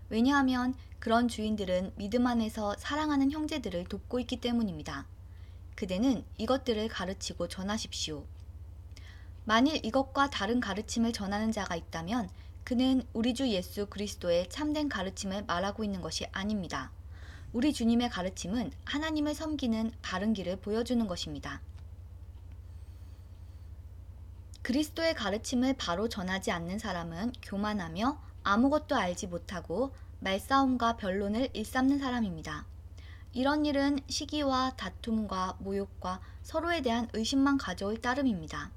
왜냐하면 그런 주인들은 믿음 안에서 사랑하는 형제들을 돕고 있기 때문입니다. 그대는 이것들을 가르치고 전하십시오. 만일 이것과 다른 가르침을 전하는 자가 있다면 그는 우리 주 예수 그리스도의 참된 가르침을 말하고 있는 것이 아닙니다. 우리 주님의 가르침은 하나님을 섬기는 바른 길을 보여주는 것입니다. 그리스도의 가르침을 바로 전하지 않는 사람은 교만하며 아무것도 알지 못하고 말싸움과 변론을 일삼는 사람입니다. 이런 일은 시기와 다툼과 모욕과 서로에 대한 의심만 가져올 따름입니다.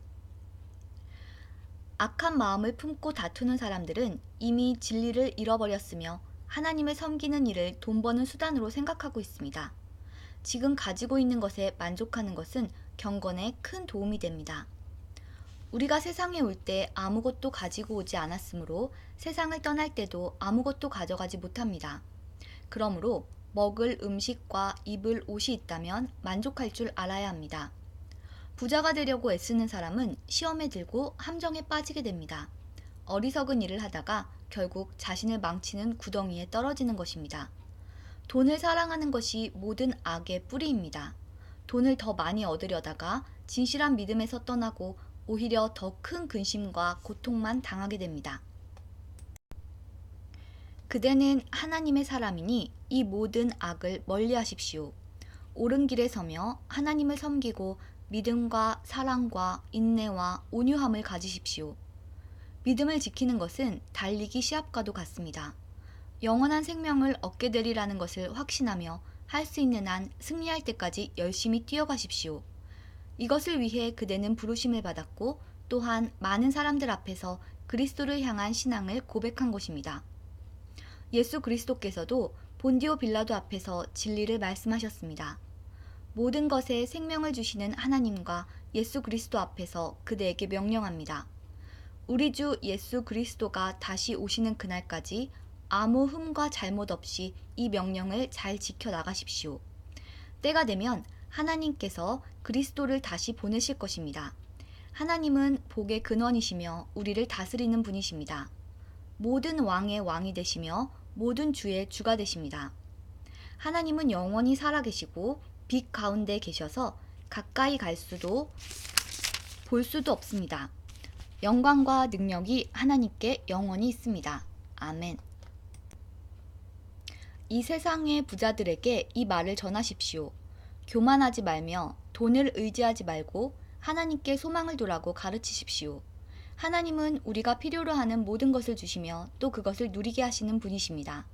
악한 마음을 품고 다투는 사람들은 이미 진리를 잃어버렸으며 하나님을 섬기는 일을 돈 버는 수단으로 생각하고 있습니다. 지금 가지고 있는 것에 만족하는 것은 경건에 큰 도움이 됩니다. 우리가 세상에 올 때 아무것도 가지고 오지 않았으므로 세상을 떠날 때도 아무것도 가져가지 못합니다. 그러므로 먹을 음식과 입을 옷이 있다면 만족할 줄 알아야 합니다. 부자가 되려고 애쓰는 사람은 시험에 들고 함정에 빠지게 됩니다. 어리석은 일을 하다가 결국 자신을 망치는 구덩이에 떨어지는 것입니다. 돈을 사랑하는 것이 모든 악의 뿌리입니다. 돈을 더 많이 얻으려다가 진실한 믿음에서 떠나고 오히려 더 큰 근심과 고통만 당하게 됩니다. 그대는 하나님의 사람이니 이 모든 악을 멀리하십시오. 옳은 길에 서며 하나님을 섬기고 믿음과 사랑과 인내와 온유함을 가지십시오. 믿음을 지키는 것은 달리기 시합과도 같습니다. 영원한 생명을 얻게 되리라는 것을 확신하며 할 수 있는 한 승리할 때까지 열심히 뛰어가십시오. 이것을 위해 그대는 부르심을 받았고 또한 많은 사람들 앞에서 그리스도를 향한 신앙을 고백한 것입니다. 예수 그리스도께서도 본디오 빌라도 앞에서 진리를 말씀하셨습니다. 모든 것에 생명을 주시는 하나님과 예수 그리스도 앞에서 그대에게 명령합니다. 우리 주 예수 그리스도가 다시 오시는 그날까지 아무 흠과 잘못 없이 이 명령을 잘 지켜 나가십시오. 때가 되면 하나님께서 그리스도를 다시 보내실 것입니다. 하나님은 복의 근원이시며 우리를 다스리는 분이십니다. 모든 왕의 왕이 되시며 모든 주의 주가 되십니다. 하나님은 영원히 살아계시고 빛 가운데 계셔서 가까이 갈 수도 볼 수도 없습니다. 영광과 능력이 하나님께 영원히 있습니다. 아멘. 이 세상의 부자들에게 이 말을 전하십시오. 교만하지 말며 돈을 의지하지 말고 하나님께 소망을 두라고 가르치십시오. 하나님은 우리가 필요로 하는 모든 것을 주시며 또 그것을 누리게 하시는 분이십니다.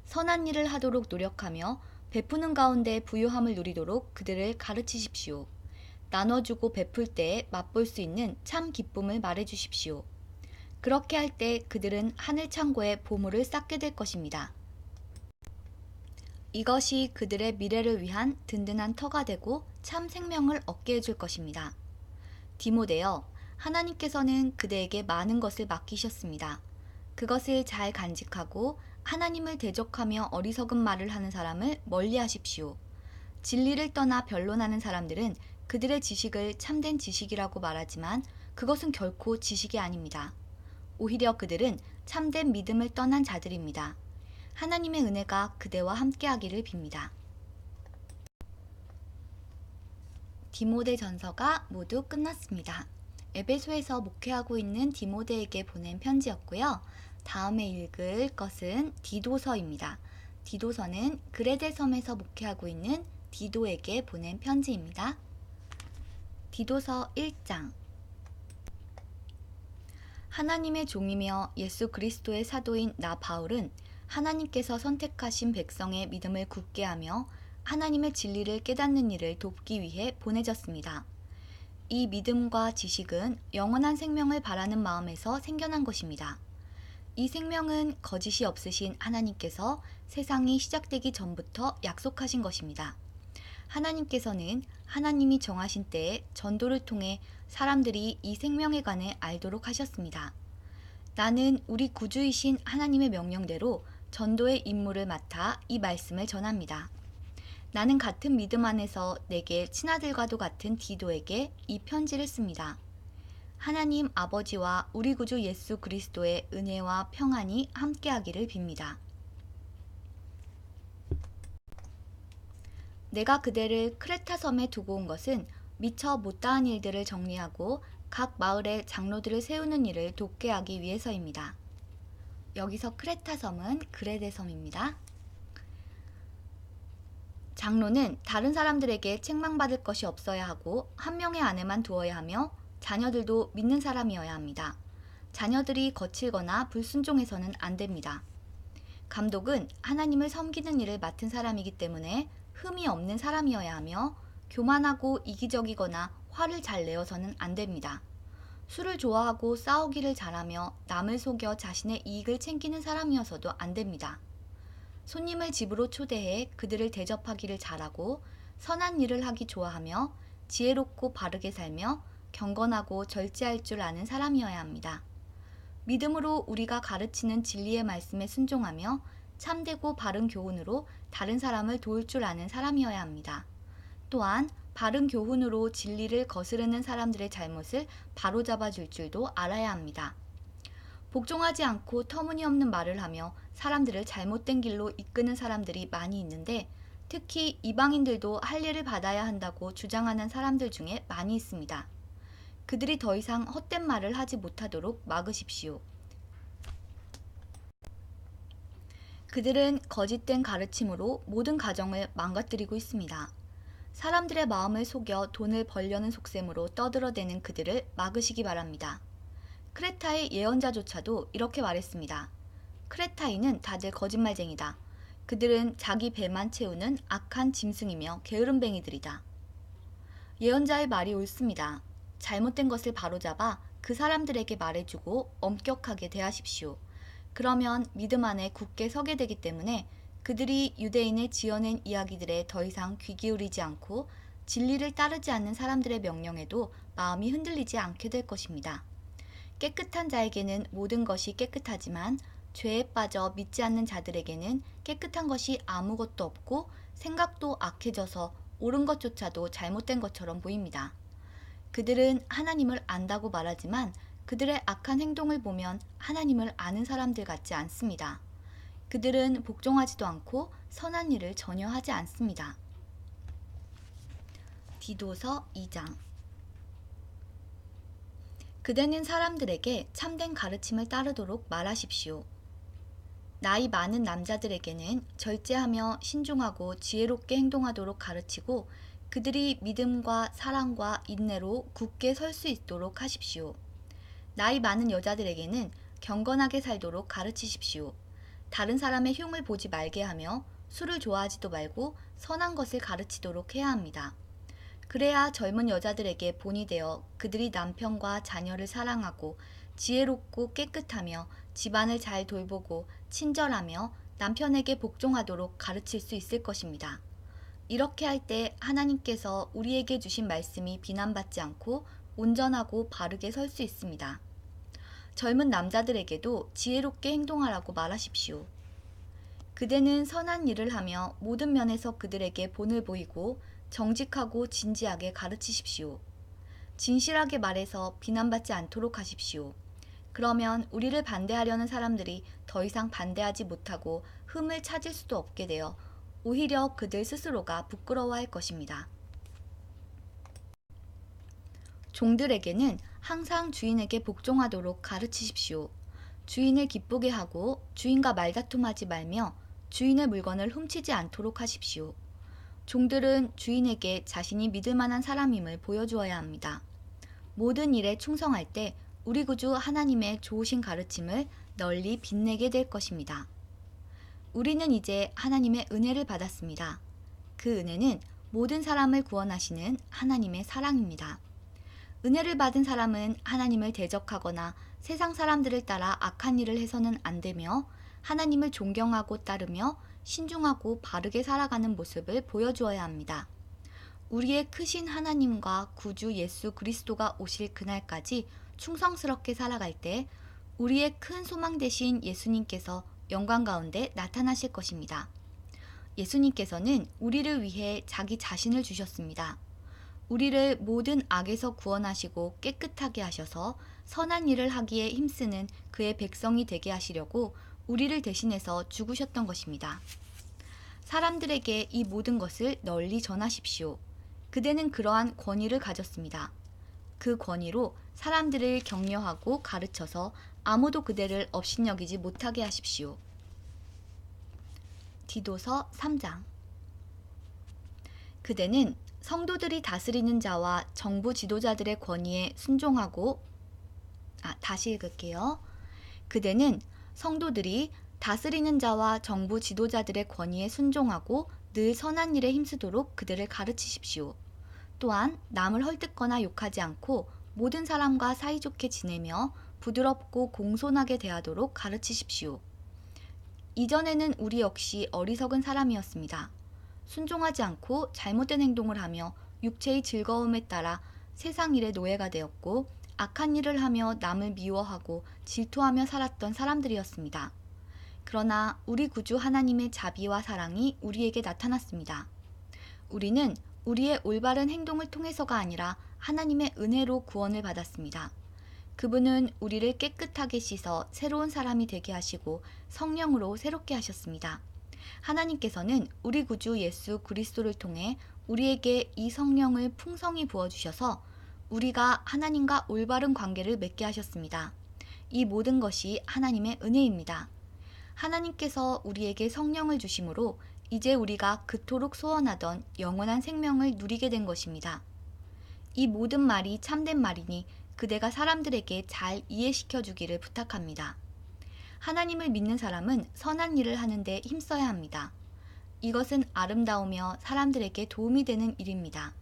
선한 일을 하도록 노력하며 베푸는 가운데 부요함을 누리도록 그들을 가르치십시오. 나눠주고 베풀 때에 맛볼 수 있는 참 기쁨을 말해주십시오. 그렇게 할 때 그들은 하늘 창고에 보물을 쌓게 될 것입니다. 이것이 그들의 미래를 위한 든든한 터가 되고 참 생명을 얻게 해줄 것입니다. 디모데여, 하나님께서는 그대에게 많은 것을 맡기셨습니다. 그것을 잘 간직하고 하나님을 대적하며 어리석은 말을 하는 사람을 멀리하십시오. 진리를 떠나 변론하는 사람들은 그들의 지식을 참된 지식이라고 말하지만 그것은 결코 지식이 아닙니다. 오히려 그들은 참된 믿음을 떠난 자들입니다. 하나님의 은혜가 그대와 함께하기를 빕니다. 디모데 전서가 모두 끝났습니다. 에베소에서 목회하고 있는 디모데에게 보낸 편지였고요. 다음에 읽을 것은 디도서입니다. 디도서는 그레데 섬에서 목회하고 있는 디도에게 보낸 편지입니다. 디도서 1장. 하나님의 종이며 예수 그리스도의 사도인 나 바울은 하나님께서 선택하신 백성의 믿음을 굳게 하며 하나님의 진리를 깨닫는 일을 돕기 위해 보내졌습니다. 이 믿음과 지식은 영원한 생명을 바라는 마음에서 생겨난 것입니다. 이 생명은 거짓이 없으신 하나님께서 세상이 시작되기 전부터 약속하신 것입니다. 하나님께서는 하나님이 정하신 때에 전도를 통해 사람들이 이 생명에 관해 알도록 하셨습니다. 나는 우리 구주이신 하나님의 명령대로 전도의 임무를 맡아 이 말씀을 전합니다. 나는 같은 믿음 안에서 내게 친아들과도 같은 디도에게 이 편지를 씁니다. 하나님 아버지와 우리 구주 예수 그리스도의 은혜와 평안이 함께하기를 빕니다. 내가 그대를 크레타 섬에 두고 온 것은 미처 못다한 일들을 정리하고 각 마을에 장로들을 세우는 일을 돕게 하기 위해서입니다. 여기서 크레타 섬은 그레데 섬입니다. 장로는 다른 사람들에게 책망받을 것이 없어야 하고 한 명의 아내만 두어야 하며 자녀들도 믿는 사람이어야 합니다. 자녀들이 거칠거나 불순종해서는 안 됩니다. 감독은 하나님을 섬기는 일을 맡은 사람이기 때문에 흠이 없는 사람이어야 하며 교만하고 이기적이거나 화를 잘 내어서는 안 됩니다. 술을 좋아하고 싸우기를 잘하며 남을 속여 자신의 이익을 챙기는 사람이어서도 안 됩니다. 손님을 집으로 초대해 그들을 대접하기를 잘하고 선한 일을 하기 좋아하며 지혜롭고 바르게 살며 경건하고 절제할 줄 아는 사람이어야 합니다. 믿음으로 우리가 가르치는 진리의 말씀에 순종하며 참되고 바른 교훈으로 다른 사람을 도울 줄 아는 사람이어야 합니다. 또한 바른 교훈으로 진리를 거스르는 사람들의 잘못을 바로잡아 줄 줄도 알아야 합니다. 복종하지 않고 터무니없는 말을 하며 사람들을 잘못된 길로 이끄는 사람들이 많이 있는데, 특히 이방인들도 할례를 받아야 한다고 주장하는 사람들 중에 많이 있습니다. 그들이 더 이상 헛된 말을 하지 못하도록 막으십시오. 그들은 거짓된 가르침으로 모든 가정을 망가뜨리고 있습니다. 사람들의 마음을 속여 돈을 벌려는 속셈으로 떠들어대는 그들을 막으시기 바랍니다. 크레타의 예언자조차도 이렇게 말했습니다. 크레타인은 다들 거짓말쟁이다. 그들은 자기 배만 채우는 악한 짐승이며 게으름뱅이들이다. 예언자의 말이 옳습니다. 잘못된 것을 바로잡아 그 사람들에게 말해주고 엄격하게 대하십시오. 그러면 믿음 안에 굳게 서게 되기 때문에 그들이 유대인의 지어낸 이야기들에 더 이상 귀 기울이지 않고 진리를 따르지 않는 사람들의 명령에도 마음이 흔들리지 않게 될 것입니다. 깨끗한 자에게는 모든 것이 깨끗하지만 죄에 빠져 믿지 않는 자들에게는 깨끗한 것이 아무것도 없고 생각도 악해져서 옳은 것조차도 잘못된 것처럼 보입니다. 그들은 하나님을 안다고 말하지만 그들의 악한 행동을 보면 하나님을 아는 사람들 같지 않습니다. 그들은 복종하지도 않고 선한 일을 전혀 하지 않습니다. 디도서 2장. 그대는 사람들에게 참된 가르침을 따르도록 말하십시오. 나이 많은 남자들에게는 절제하며 신중하고 지혜롭게 행동하도록 가르치고 그들이 믿음과 사랑과 인내로 굳게 설 수 있도록 하십시오. 나이 많은 여자들에게는 경건하게 살도록 가르치십시오. 다른 사람의 흉을 보지 말게 하며 술을 좋아하지도 말고 선한 것을 가르치도록 해야 합니다. 그래야 젊은 여자들에게 본이 되어 그들이 남편과 자녀를 사랑하고 지혜롭고 깨끗하며 집안을 잘 돌보고 친절하며 남편에게 복종하도록 가르칠 수 있을 것입니다. 이렇게 할 때 하나님께서 우리에게 주신 말씀이 비난받지 않고 온전하고 바르게 설 수 있습니다. 젊은 남자들에게도 지혜롭게 행동하라고 말하십시오. 그대는 선한 일을 하며 모든 면에서 그들에게 본을 보이고 정직하고 진지하게 가르치십시오. 진실하게 말해서 비난받지 않도록 하십시오. 그러면 우리를 반대하려는 사람들이 더 이상 반대하지 못하고 흠을 찾을 수도 없게 되어 오히려 그들 스스로가 부끄러워할 것입니다. 종들에게는 항상 주인에게 복종하도록 가르치십시오. 주인을 기쁘게 하고 주인과 말다툼하지 말며 주인의 물건을 훔치지 않도록 하십시오. 종들은 주인에게 자신이 믿을 만한 사람임을 보여주어야 합니다. 모든 일에 충성할 때 우리 구주 하나님의 좋으신 가르침을 널리 빛내게 될 것입니다. 우리는 이제 하나님의 은혜를 받았습니다. 그 은혜는 모든 사람을 구원하시는 하나님의 사랑입니다. 은혜를 받은 사람은 하나님을 대적하거나 세상 사람들을 따라 악한 일을 해서는 안 되며 하나님을 존경하고 따르며 신중하고 바르게 살아가는 모습을 보여주어야 합니다. 우리의 크신 하나님과 구주 예수 그리스도가 오실 그날까지 충성스럽게 살아갈 때 우리의 큰 소망 되신 예수님께서 영광 가운데 나타나실 것입니다. 예수님께서는 우리를 위해 자기 자신을 주셨습니다. 우리를 모든 악에서 구원하시고 깨끗하게 하셔서 선한 일을 하기에 힘쓰는 그의 백성이 되게 하시려고 우리를 대신해서 죽으셨던 것입니다. 사람들에게 이 모든 것을 널리 전하십시오. 그대는 그러한 권위를 가졌습니다. 그 권위로 사람들을 격려하고 가르쳐서 아무도 그대를 업신여기지 못하게 하십시오. 디도서 3장. 그대는 성도들이 다스리는 자와 정부 지도자들의 권위에 순종하고 다시 읽을게요. 그대는 성도들이 다스리는 자와 정부 지도자들의 권위에 순종하고 늘 선한 일에 힘쓰도록 그들을 가르치십시오. 또한 남을 헐뜯거나 욕하지 않고 모든 사람과 사이좋게 지내며 부드럽고 공손하게 대하도록 가르치십시오. 이전에는 우리 역시 어리석은 사람이었습니다. 순종하지 않고 잘못된 행동을 하며 육체의 즐거움에 따라 세상 일의 노예가 되었고 악한 일을 하며 남을 미워하고 질투하며 살았던 사람들이었습니다. 그러나 우리 구주 하나님의 자비와 사랑이 우리에게 나타났습니다. 우리는 우리의 올바른 행동을 통해서가 아니라 하나님의 은혜로 구원을 받았습니다. 그분은 우리를 깨끗하게 씻어 새로운 사람이 되게 하시고 성령으로 새롭게 하셨습니다. 하나님께서는 우리 구주 예수 그리스도를 통해 우리에게 이 성령을 풍성히 부어주셔서 우리가 하나님과 올바른 관계를 맺게 하셨습니다. 이 모든 것이 하나님의 은혜입니다. 하나님께서 우리에게 성령을 주심으로 이제 우리가 그토록 소원하던 영원한 생명을 누리게 된 것입니다. 이 모든 말이 참된 말이니 그대가 사람들에게 잘 이해시켜 주기를 부탁합니다. 하나님을 믿는 사람은 선한 일을 하는데 힘써야 합니다. 이것은 아름다우며 사람들에게 도움이 되는 일입니다.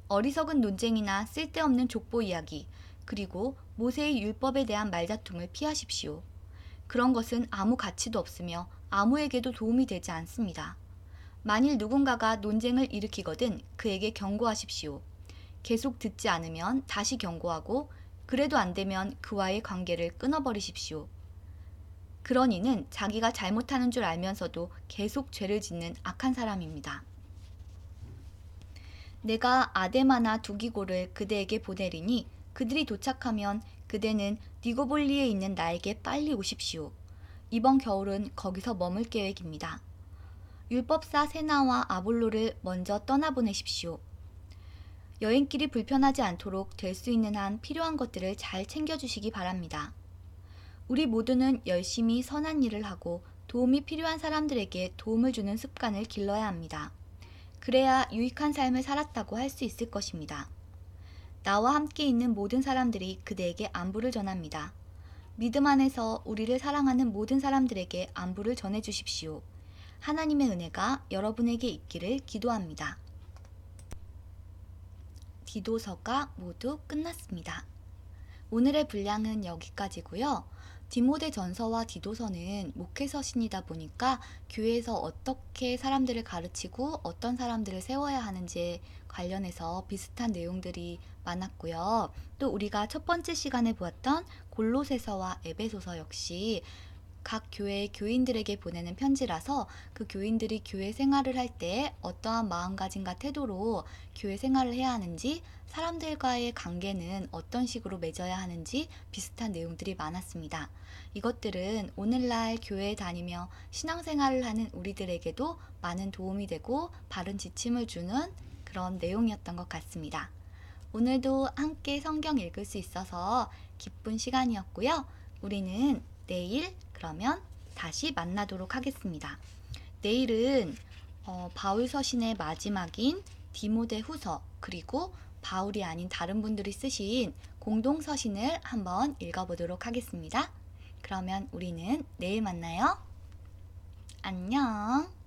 어리석은 논쟁이나 쓸데없는 족보 이야기, 그리고 모세의 율법에 대한 말다툼을 피하십시오. 그런 것은 아무 가치도 없으며 아무에게도 도움이 되지 않습니다. 만일 누군가가 논쟁을 일으키거든 그에게 경고하십시오. 계속 듣지 않으면 다시 경고하고 그래도 안 되면 그와의 관계를 끊어버리십시오. 그런 이는 자기가 잘못하는 줄 알면서도 계속 죄를 짓는 악한 사람입니다. 내가 아데마나 두기고를 그대에게 보내리니 그들이 도착하면 그대는 니고볼리에 있는 나에게 빨리 오십시오. 이번 겨울은 거기서 머물 계획입니다. 율법사 세나와 아볼로를 먼저 떠나보내십시오. 여행길이 불편하지 않도록 될 수 있는 한 필요한 것들을 잘 챙겨주시기 바랍니다. 우리 모두는 열심히 선한 일을 하고 도움이 필요한 사람들에게 도움을 주는 습관을 길러야 합니다. 그래야 유익한 삶을 살았다고 할 수 있을 것입니다. 나와 함께 있는 모든 사람들이 그대에게 안부를 전합니다. 믿음 안에서 우리를 사랑하는 모든 사람들에게 안부를 전해주십시오. 하나님의 은혜가 여러분에게 있기를 기도합니다. 디도서가 모두 끝났습니다. 오늘의 분량은 여기까지고요. 디모데전서와 디도서는 목회서신이다 보니까 교회에서 어떻게 사람들을 가르치고 어떤 사람들을 세워야 하는지에 관련해서 비슷한 내용들이 많았고요. 또 우리가 첫 번째 시간에 보았던 골로새서와 에베소서 역시 각 교회의 교인들에게 보내는 편지라서 그 교인들이 교회 생활을 할 때 어떠한 마음가짐과 태도로 교회 생활을 해야 하는지, 사람들과의 관계는 어떤 식으로 맺어야 하는지 비슷한 내용들이 많았습니다. 이것들은 오늘날 교회에 다니며 신앙생활을 하는 우리들에게도 많은 도움이 되고 바른 지침을 주는 그런 내용이었던 것 같습니다. 오늘도 함께 성경 읽을 수 있어서 기쁜 시간이었고요. 우리는 내일 그러면 다시 만나도록 하겠습니다. 내일은 바울 서신의 마지막인 디모데후서, 그리고 바울이 아닌 다른 분들이 쓰신 공동 서신을 한번 읽어보도록 하겠습니다. 그러면 우리는 내일 만나요. 안녕.